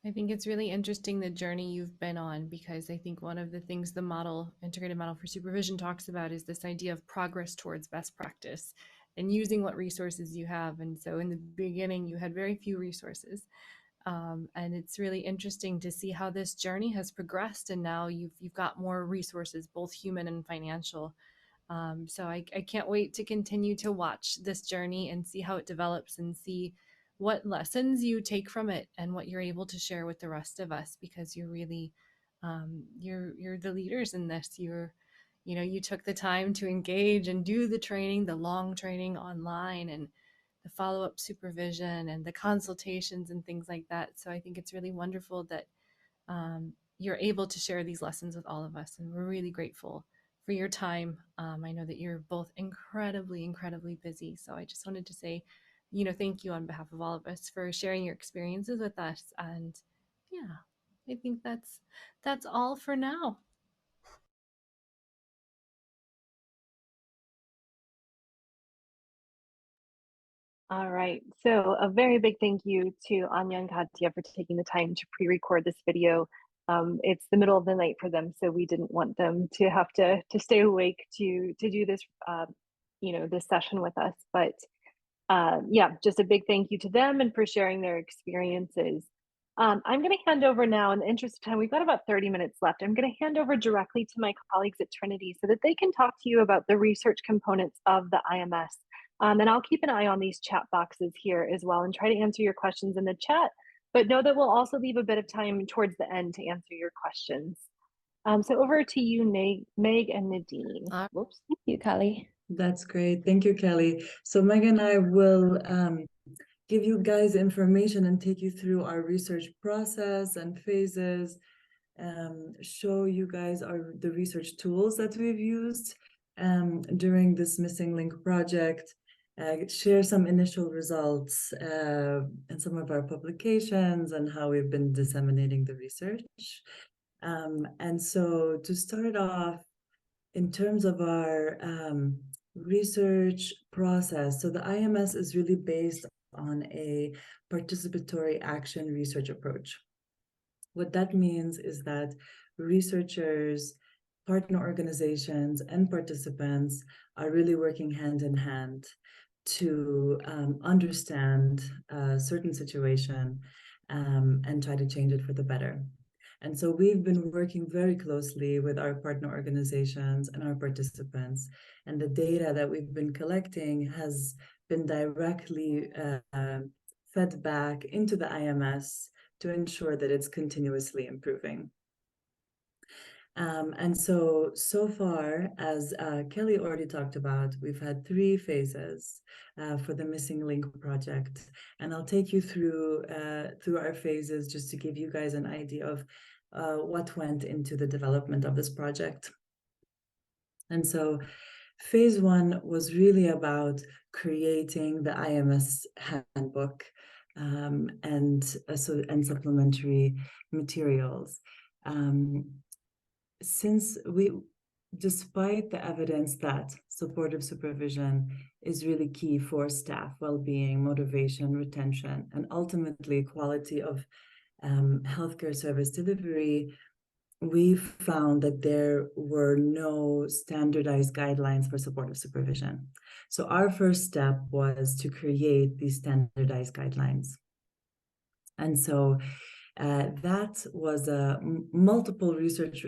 I think it's really interesting the journey you've been on, because I think one of the things the model, integrated model for supervision, talks about is this idea of progress towards best practice and using what resources you have. And so in the beginning, you had very few resources. And it's really interesting to see how this journey has progressed, and now you've got more resources, both human and financial. So I can't wait to continue to watch this journey and see how it develops and see what lessons you take from it and what you're able to share with the rest of us, because you're really you're the leaders in this. You took the time to engage and do the training, the long training online, and the follow-up supervision and the consultations and things like that. So I think it's really wonderful that you're able to share these lessons with all of us, and we're really grateful for your time. I know that you're both incredibly, incredibly busy. So I just wanted to say, thank you on behalf of all of us for sharing your experiences with us. And yeah, I think that's all for now. All right, so a very big thank you to Anya and Katya for taking the time to pre-record this video. It's the middle of the night for them, so we didn't want them to have to stay awake to do this, this session with us. But yeah, just a big thank you to them and for sharing their experiences. I'm going to hand over now, in the interest of time, we've got about 30 minutes left. I'm going to hand over directly to my colleagues at Trinity so that they can talk to you about the research components of the IMS. And I'll keep an eye on these chat boxes here as well and try to answer your questions in the chat, but know that we'll also leave a bit of time towards the end to answer your questions. So over to you, Meg and Nadine. Whoops. Thank you, Kelly. That's great. Thank you, Kelly. So Meg and I will give you guys information and take you through our research process and phases, show you guys the research tools that we've used during this Missing Link project, share some initial results and some of our publications and how we've been disseminating the research. And so to start off, in terms of our research process, so the IMS is really based on a participatory action research approach. What that means is that researchers, partner organizations, and participants are really working hand in hand to understand a certain situation and try to change it for the better. And so we've been working very closely with our partner organizations and our participants, and the data that we've been collecting has been directly fed back into the IMS to ensure that it's continuously improving. And so far, as Kelly already talked about, we've had 3 phases for the Missing Link project. And I'll take you through our phases just to give you guys an idea of what went into the development of this project. And so phase 1 was really about creating the IMS handbook and supplementary materials. Despite the evidence that supportive supervision is really key for staff well-being, motivation, retention, and ultimately quality of healthcare service delivery, we've found that there were no standardized guidelines for supportive supervision. So our first step was to create these standardized guidelines. And so that was multiple research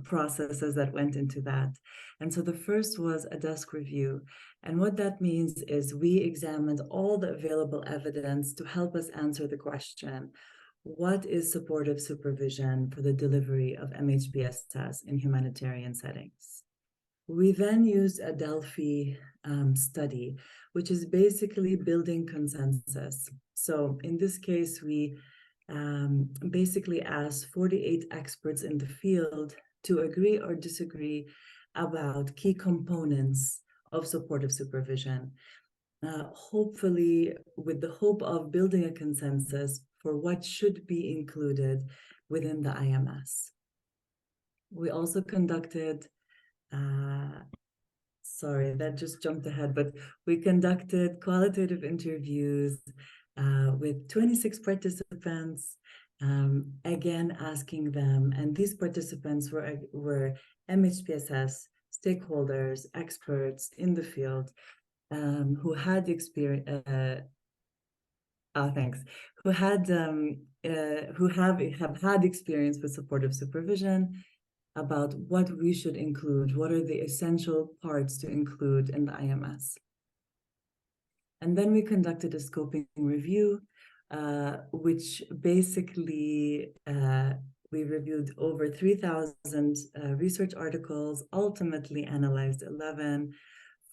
processes that went into that. And so the first was a desk review. And what that means is we examined all the available evidence to help us answer the question, what is supportive supervision for the delivery of MHPSS in humanitarian settings? We then used a Delphi study, which is basically building consensus. So in this case, we basically asked 48 experts in the field to agree or disagree about key components of supportive supervision, hopefully with the hope of building a consensus for what should be included within the IMS. We also conducted, sorry, that just jumped ahead, but we conducted qualitative interviews with 26 participants, again, asking them, and these participants were MHPSS stakeholders, experts in the field, who had experience, Thanks. Who have had experience with supportive supervision, about what we should include, what are the essential parts to include in the IMS. And then we conducted a scoping review, which basically we reviewed over 3,000 research articles, ultimately analyzed 11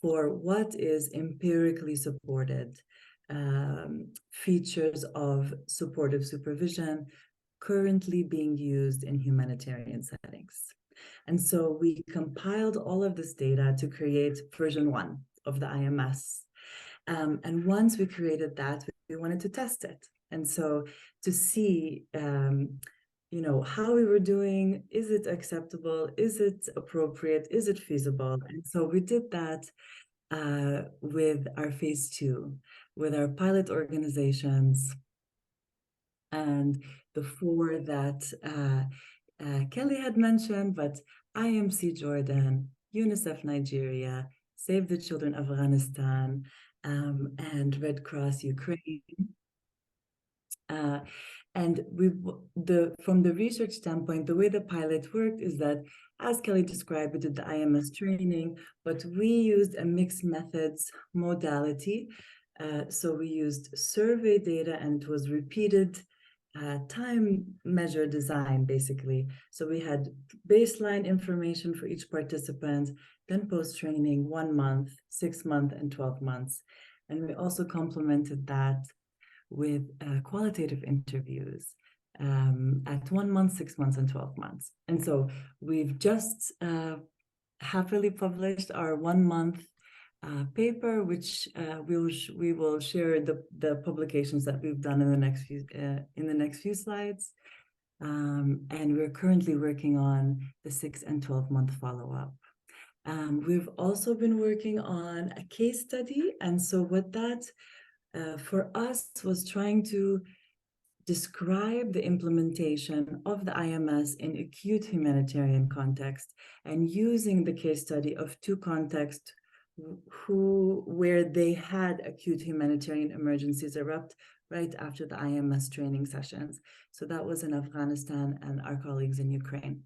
for what is empirically supported features of supportive supervision currently being used in humanitarian settings. And so we compiled all of this data to create version 1 of the IMS. And once we created that, we wanted to test it. And so to see, you know, how we were doing, is it acceptable? Is it appropriate? Is it feasible? And so we did that with our phase 2, with our pilot organizations, and the 4 that Kelly had mentioned, but IMC Jordan, UNICEF Nigeria, Save the Children of Afghanistan, and Red Cross Ukraine. And from the research standpoint, the way the pilot worked is that, as Kelly described, we did the IMS training, but we used a mixed methods modality. So we used survey data, and it was repeated time measure design, basically. So we had baseline information for each participant, then post-training 1 month, 6 months, and 12 months. And we also complemented that with qualitative interviews at 1 month, 6 months, and 12 months. And so we've just happily published our 1 month paper, which we will share the publications that we've done in the next few slides. And we're currently working on the 6 and 12 month follow-up. We've also been working on a case study, and so what that for us was trying to describe the implementation of the IMS in acute humanitarian context, and using the case study of 2 contexts where they had acute humanitarian emergencies erupt right after the IMS training sessions. So that was in Afghanistan and our colleagues in Ukraine.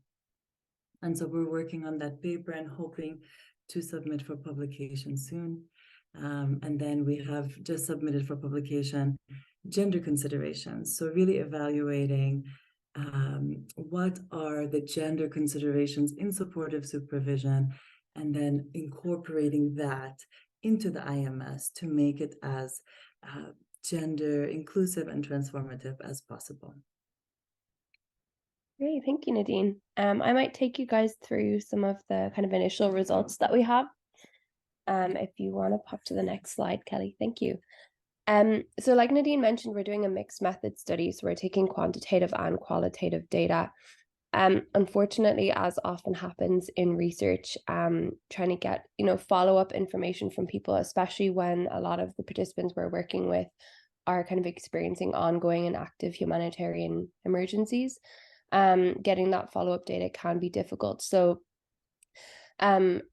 And so we're working on that paper and hoping to submit for publication soon. And then we have just submitted for publication gender considerations. So really evaluating what are the gender considerations in supportive supervision, and then incorporating that into the IMS to make it as gender inclusive and transformative as possible. Great, thank you, Nadine. I might take you guys through some of the kind of initial results that we have. If you want to pop to the next slide, Kelly, thank you. So like Nadine mentioned, we're doing a mixed method study, so we're taking quantitative and qualitative data. Unfortunately, as often happens in research, trying to get, follow-up information from people, especially when a lot of the participants we're working with are kind of experiencing ongoing and active humanitarian emergencies, getting that follow-up data can be difficult. So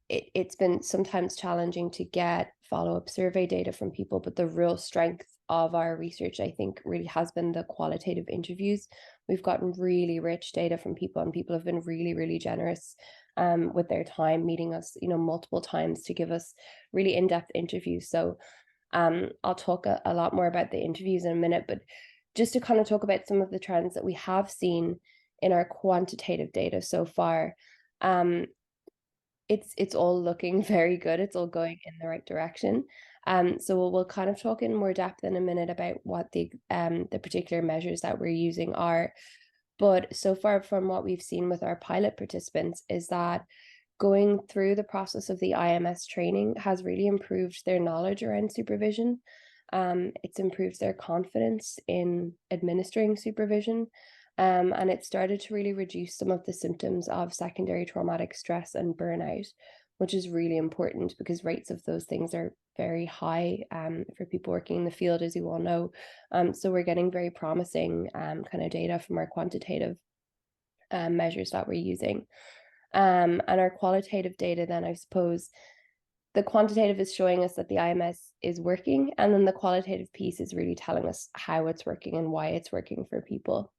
it's been sometimes challenging to get follow-up survey data from people, but the real strength of our research, I think, really has been the qualitative interviews. We've gotten really rich data from people, and people have been really, really generous with their time, meeting us, multiple times to give us really in-depth interviews. So I'll talk a lot more about the interviews in a minute, but just to kind of talk about some of the trends that we have seen in our quantitative data so far. It's all looking very good. It's all going in the right direction. So we'll kind of talk in more depth in a minute about what the particular measures that we're using are. But so far, from what we've seen with our pilot participants, is that going through the process of the IMS training has really improved their knowledge around supervision. It's improved their confidence in administering supervision. And it started to really reduce some of the symptoms of secondary traumatic stress and burnout, which is really important because rates of those things are very high for people working in the field, as you all know. So we're getting very promising kind of data from our quantitative measures that we're using. And our qualitative data then, I suppose, the quantitative is showing us that the IMS is working, and then the qualitative piece is really telling us how it's working and why it's working for people.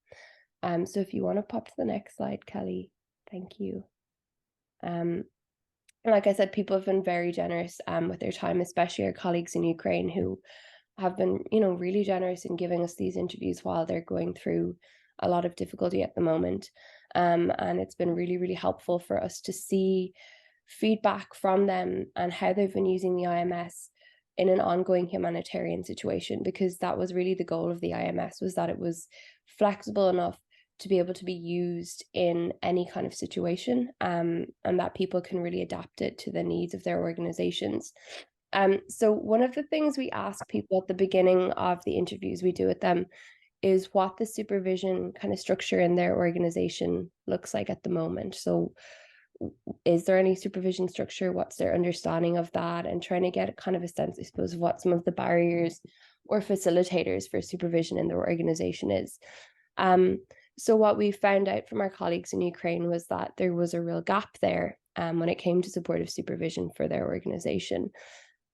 So if you want to pop to the next slide, Kelly, thank you. Like I said, people have been very generous with their time, especially our colleagues in Ukraine who have been, really generous in giving us these interviews while they're going through a lot of difficulty at the moment. And it's been really, really helpful for us to see feedback from them and how they've been using the IMS in an ongoing humanitarian situation, because that was really the goal of the IMS, was that it was flexible enough to be able to be used in any kind of situation, and that people can really adapt it to the needs of their organizations. So one of the things we ask people at the beginning of the interviews we do with them is what the supervision kind of structure in their organization looks like at the moment. So is there any supervision structure? What's their understanding of that? And trying to get kind of a sense, I suppose, of what some of the barriers or facilitators for supervision in their organization is. So what we found out from our colleagues in Ukraine was that there was a real gap there when it came to supportive supervision for their organization.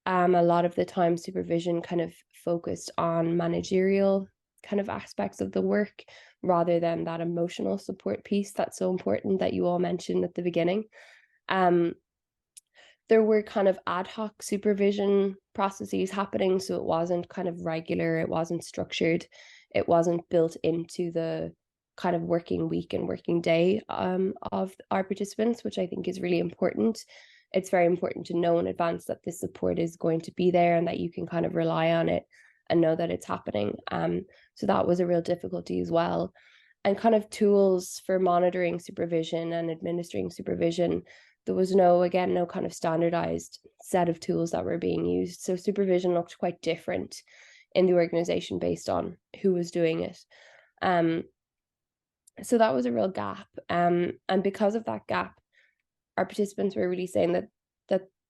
A lot of the time, supervision kind of focused on managerial kind of aspects of the work rather than that emotional support piece that's so important that you all mentioned at the beginning. There were kind of ad hoc supervision processes happening, so it wasn't kind of regular, it wasn't structured, it wasn't built into the kind of working week and working day of our participants, which I think is really important. It's very important to know in advance that this support is going to be there and that you can kind of rely on it and know that it's happening. So that was a real difficulty as well. And kind of tools for monitoring supervision and administering supervision, there was no kind of standardized set of tools that were being used. So supervision looked quite different in the organization based on who was doing it. So that was a real gap. And because of that gap, our participants were really saying that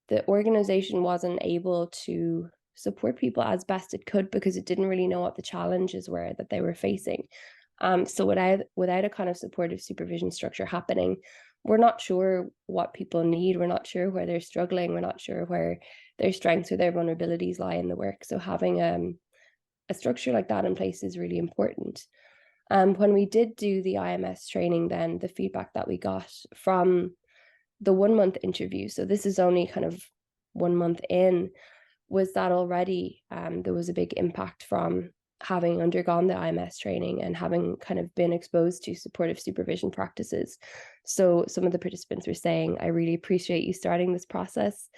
the organization wasn't able to support people as best it could because it didn't really know what the challenges were that they were facing. So without a kind of supportive supervision structure happening, we're not sure what people need. We're not sure where they're struggling. We're not sure where their strengths or their vulnerabilities lie in the work. So having a structure like that in place is really important. When we did do the IMS training, then the feedback that we got from the 1 month interview, so this is only kind of 1 month in, was that already there was a big impact from having undergone the IMS training and having kind of been exposed to supportive supervision practices. So some of the participants were saying, I really appreciate you starting this process,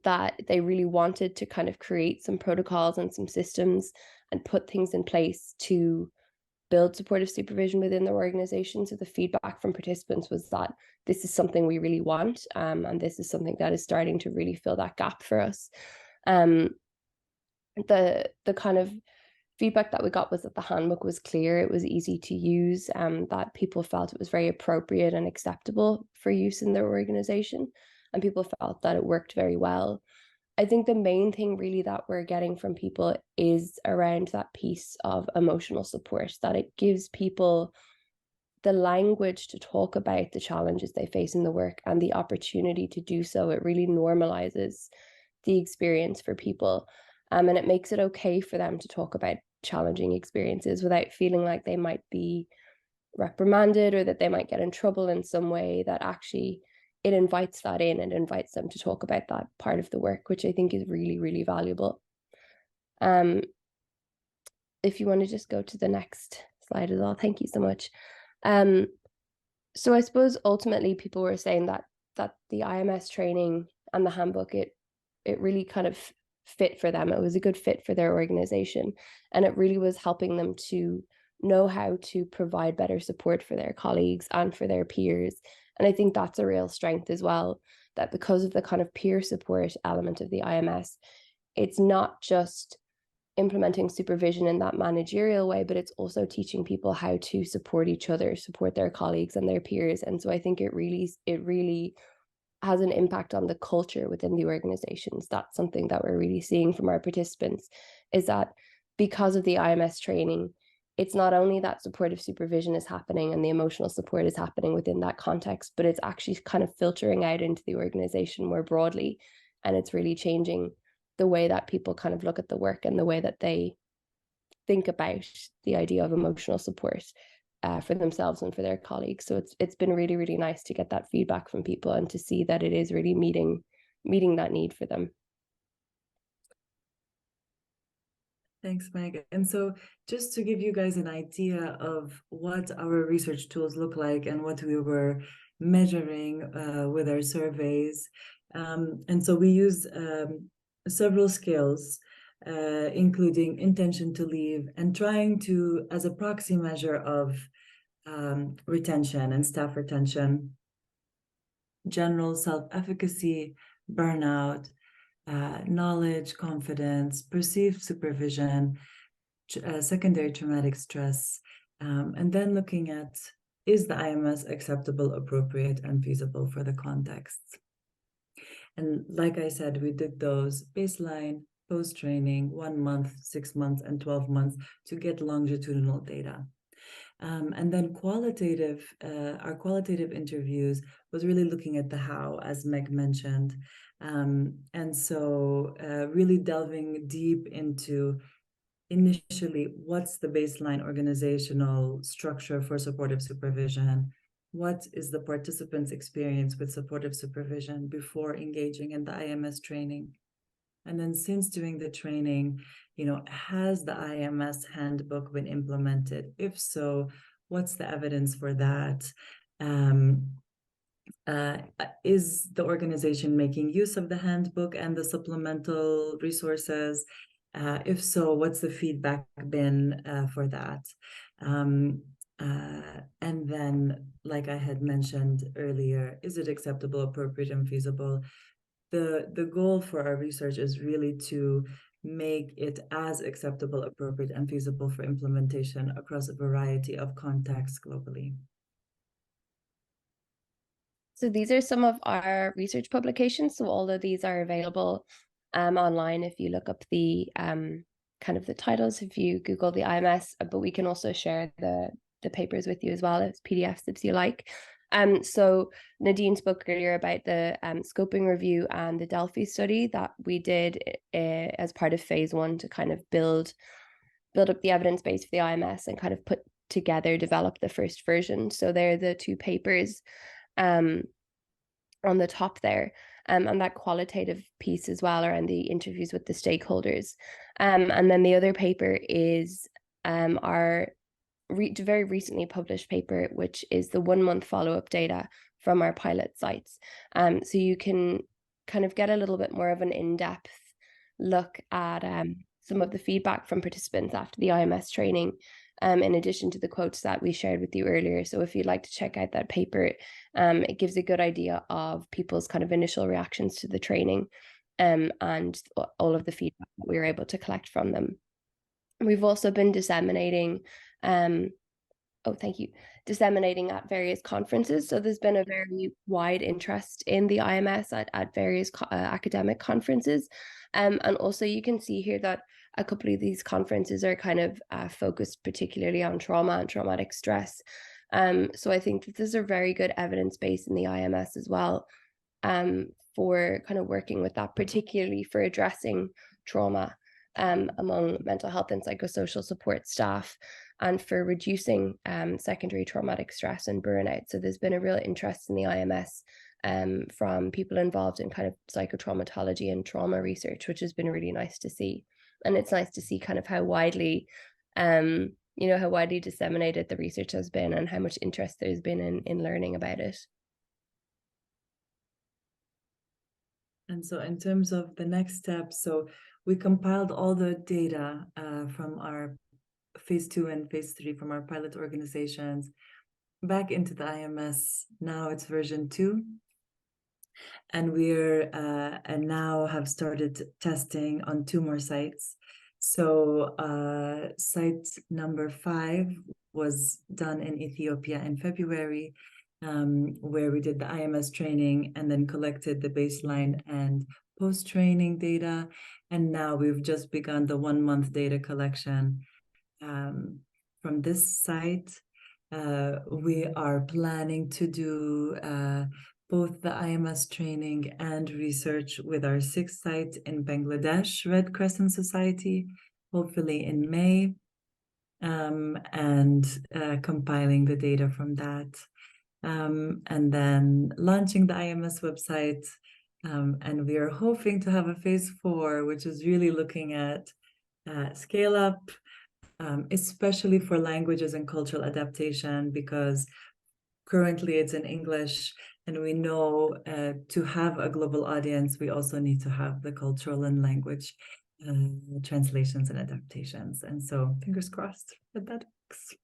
that they really wanted to kind of create some protocols and some systems and put things in place to build supportive supervision within their organization. So the feedback from participants was that this is something we really want, and this is something that is starting to really fill that gap for us. The kind of feedback that we got was that the handbook was clear, it was easy to use, that people felt it was very appropriate and acceptable for use in their organization, and people felt that it worked very well. I think the main thing really that we're getting from people is around that piece of emotional support, that it gives people the language to talk about the challenges they face in the work and the opportunity to do so. It really normalizes the experience for people, and it makes it okay for them to talk about challenging experiences without feeling like they might be reprimanded or that they might get in trouble in some way. That actually it invites that in and invites them to talk about that part of the work, which I think is really, really valuable. If you want to just go to the next slide as well, thank you so much. So I suppose ultimately people were saying that the IMS training and the handbook, it really kind of fit for them. It was a good fit for their organization, and it really was helping them to know how to provide better support for their colleagues and for their peers. And I think that's a real strength as well, that because of the kind of peer support element of the IMS, it's not just implementing supervision in that managerial way, but it's also teaching people how to support each other, support their colleagues and their peers. And so I think it really has an impact on the culture within the organizations. That's something that we're really seeing from our participants, is that because of the IMS training, it's not only that supportive supervision is happening and the emotional support is happening within that context, but it's actually kind of filtering out into the organization more broadly. And it's really changing the way that people kind of look at the work and the way that they think about the idea of emotional support for themselves and for their colleagues. So it's been really, really nice to get that feedback from people and to see that it is really meeting that need for them. Thanks, Meg. And so just to give you guys an idea of what our research tools look like and what we were measuring with our surveys. And so we used several scales, including intention to leave, and trying to, as a proxy measure of retention and staff retention, general self-efficacy, burnout, knowledge, confidence, perceived supervision, secondary traumatic stress, and then looking at, is the IMS acceptable, appropriate, and feasible for the context? And like I said, we did those baseline, post-training, 1 month, 6 months, and 12 months to get longitudinal data. And then our qualitative interviews was really looking at the how, as Meg mentioned. And so really delving deep into initially, what's the baseline organizational structure for supportive supervision? What is the participant's experience with supportive supervision before engaging in the IMS training? And then since doing the training, has the IMS handbook been implemented? If so, what's the evidence for that? Is the organization making use of the handbook and the supplemental resources? If so, what's the feedback been for that? And then, like I had mentioned earlier, is it acceptable, appropriate, and feasible? The goal for our research is really to make it as acceptable, appropriate, and feasible for implementation across a variety of contexts globally. So these are some of our research publications. So all of these are available online if you look up the kind of the titles, if you Google the IMS, but we can also share the papers with you as well as PDFs if you like. So Nadine spoke earlier about the scoping review and the Delphi study that we did as part of phase 1 to kind of build up the evidence base for the IMS and kind of develop the first version. So they're the 2 papers on the top there, and that qualitative piece as well around the interviews with the stakeholders. And then the other paper is our very recently published paper, which is the 1-month follow-up data from our pilot sites. So you can kind of get a little bit more of an in-depth look at some of the feedback from participants after the IMS training, in addition to the quotes that we shared with you earlier. So if you'd like to check out that paper, it gives a good idea of people's kind of initial reactions to the training, and all of the feedback that we were able to collect from them. We've also been disseminating disseminating at various conferences. So there's been a very wide interest in the IMS at various academic conferences. And also you can see here that a couple of these conferences are kind of focused particularly on trauma and traumatic stress. So I think that there's a very good evidence base in the IMS as well, for kind of working with that, particularly for addressing trauma among mental health and psychosocial support staff, and for reducing secondary traumatic stress and burnout. So there's been a real interest in the IMS from people involved in kind of psychotraumatology and trauma research, which has been really nice to see. And it's nice to see kind of how widely, how widely disseminated the research has been and how much interest there's been in learning about it. And so in terms of the next steps, so we compiled all the data from our phase 2 and phase 3 from our pilot organizations back into the IMS. Now it's version 2. And we're and now have started testing on 2 more sites. So site number 5 was done in Ethiopia in February, where we did the IMS training and then collected the baseline and post-training data. And now we've just begun the 1-month data collection from this site. We are planning to do both the IMS training and research with our 6th site in Bangladesh Red Crescent Society, hopefully in May, and compiling the data from that. And then launching the IMS website. And we are hoping to have a phase 4, which is really looking at scale up, especially for languages and cultural adaptation, because currently it's in English, and we know to have a global audience, we also need to have the cultural and language translations and adaptations. And so fingers crossed that that works.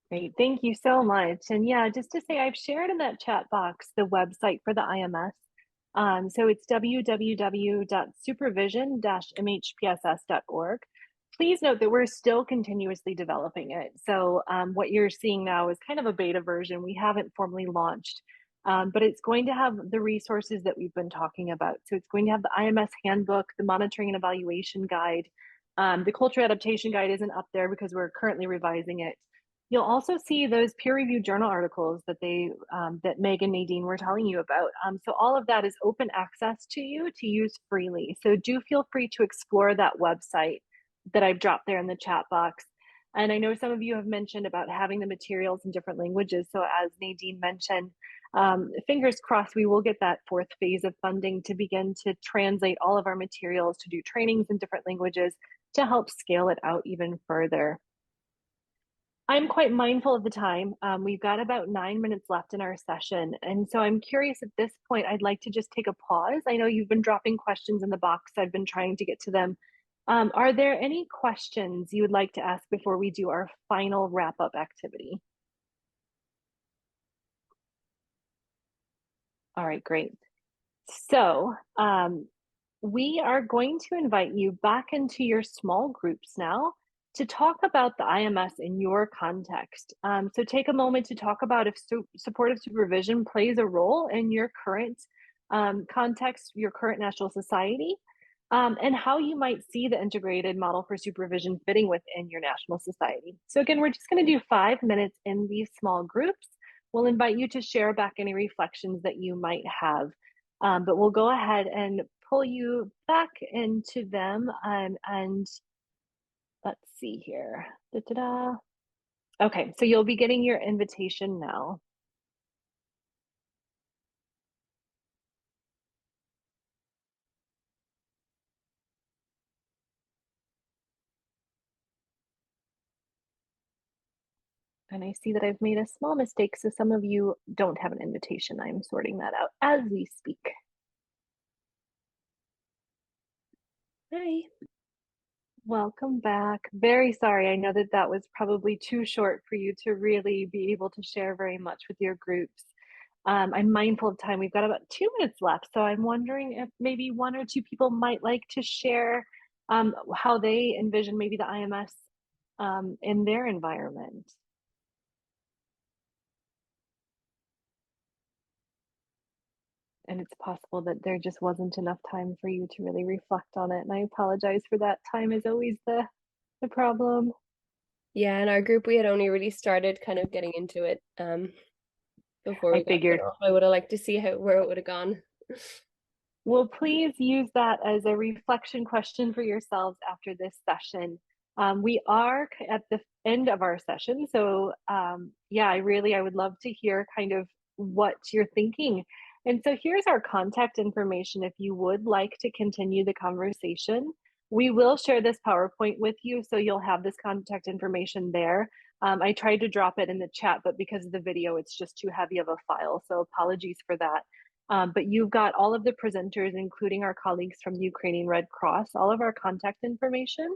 Great, thank you so much. And yeah, just to say, I've shared in that chat box the website for the IMS. So it's www.supervision-mhpss.org. Please note that we're still continuously developing it. So what you're seeing now is kind of a beta version. We haven't formally launched, but it's going to have the resources that we've been talking about. So it's going to have the IMS handbook, the monitoring and evaluation guide. The culture adaptation guide isn't up there because we're currently revising it. You'll also see those peer-reviewed journal articles that that Meg and Nadine were telling you about. So all of that is open access to you to use freely. So do feel free to explore that website that I've dropped there in the chat box. And I know some of you have mentioned about having the materials in different languages. So as Nadine mentioned, fingers crossed, we will get that 4th phase of funding to begin to translate all of our materials, to do trainings in different languages to help scale it out even further. I'm quite mindful of the time. We've got about 9 minutes left in our session. And so I'm curious at this point, I'd like to just take a pause. I know you've been dropping questions in the box. I've been trying to get to them. Are there any questions you would like to ask before we do our final wrap-up activity? All right, great. So we are going to invite you back into your small groups now to talk about the IMS in your context. So take a moment to talk about if supportive supervision plays a role in your current context, your current national society, and how you might see the integrated model for supervision fitting within your national society. So again, we're just going to do 5 minutes in these small groups. We'll invite you to share back any reflections that you might have, but we'll go ahead and pull you back into them and let's see here. Da-da-da. Okay, so you'll be getting your invitation now. And I see that I've made a small mistake, so some of you don't have an invitation. I'm sorting that out as we speak. Hi. Welcome back. Very sorry. I know that that was probably too short for you to really be able to share very much with your groups. I'm mindful of time. We've got about 2 minutes left, so I'm wondering if maybe 1 or 2 people might like to share how they envision maybe the IMS in their environment. And it's possible that there just wasn't enough time for you to really reflect on it. And I apologize for that. Time is always the problem. Yeah, in our group, we had only really started kind of getting into it before we got cut off. I would have liked to see where it would have gone. Well, please use that as a reflection question for yourselves after this session. We are at the end of our session. So yeah, I would love to hear kind of what you're thinking. And so here's our contact information if you would like to continue the conversation. We will share this PowerPoint with you, so you'll have this contact information there. I tried to drop it in the chat, but because of the video, it's just too heavy of a file. So apologies for that. But you've got all of the presenters, including our colleagues from the Ukrainian Red Cross, all of our contact information.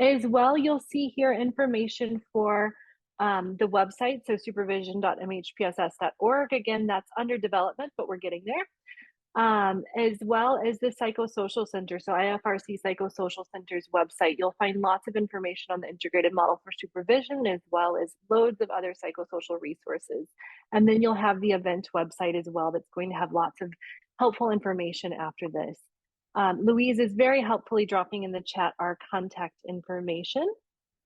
As well, you'll see here information for the website, so supervision.mhpss.org. Again, that's under development, but we're getting there. As well as the Psychosocial Center, so IFRC Psychosocial Center's website. You'll find lots of information on the integrated model for supervision, as well as loads of other psychosocial resources. And then you'll have the event website as well that's going to have lots of helpful information after this. Louise is very helpfully dropping in the chat our contact information.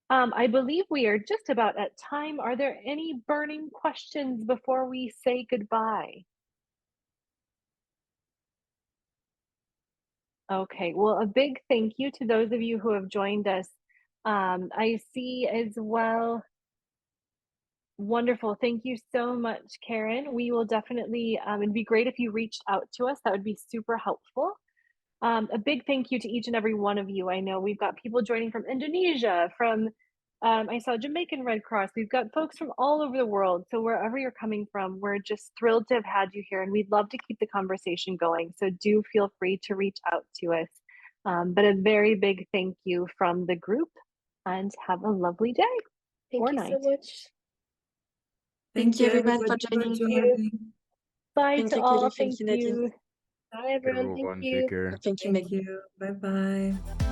I believe we are just about at time. Are there any burning questions before we say goodbye? Okay, well, a big thank you to those of you who have joined us. I see as well. Wonderful. Thank you so much, Karen. We will definitely, it'd be great if you reached out to us. That would be super helpful. A big thank you to each and every one of you. I know we've got people joining from Indonesia, from, I saw Jamaican Red Cross. We've got folks from all over the world. So wherever you're coming from, we're just thrilled to have had you here, and we'd love to keep the conversation going. So do feel free to reach out to us. But a very big thank you from the group, and have a lovely day or night. Thank you so much. Thank you everybody for joining. Bye Thank to you, all. Katie. Thank Thank you, Nadine. you. Bye everyone. Thank you. Thank you. Thank you. Bye-bye.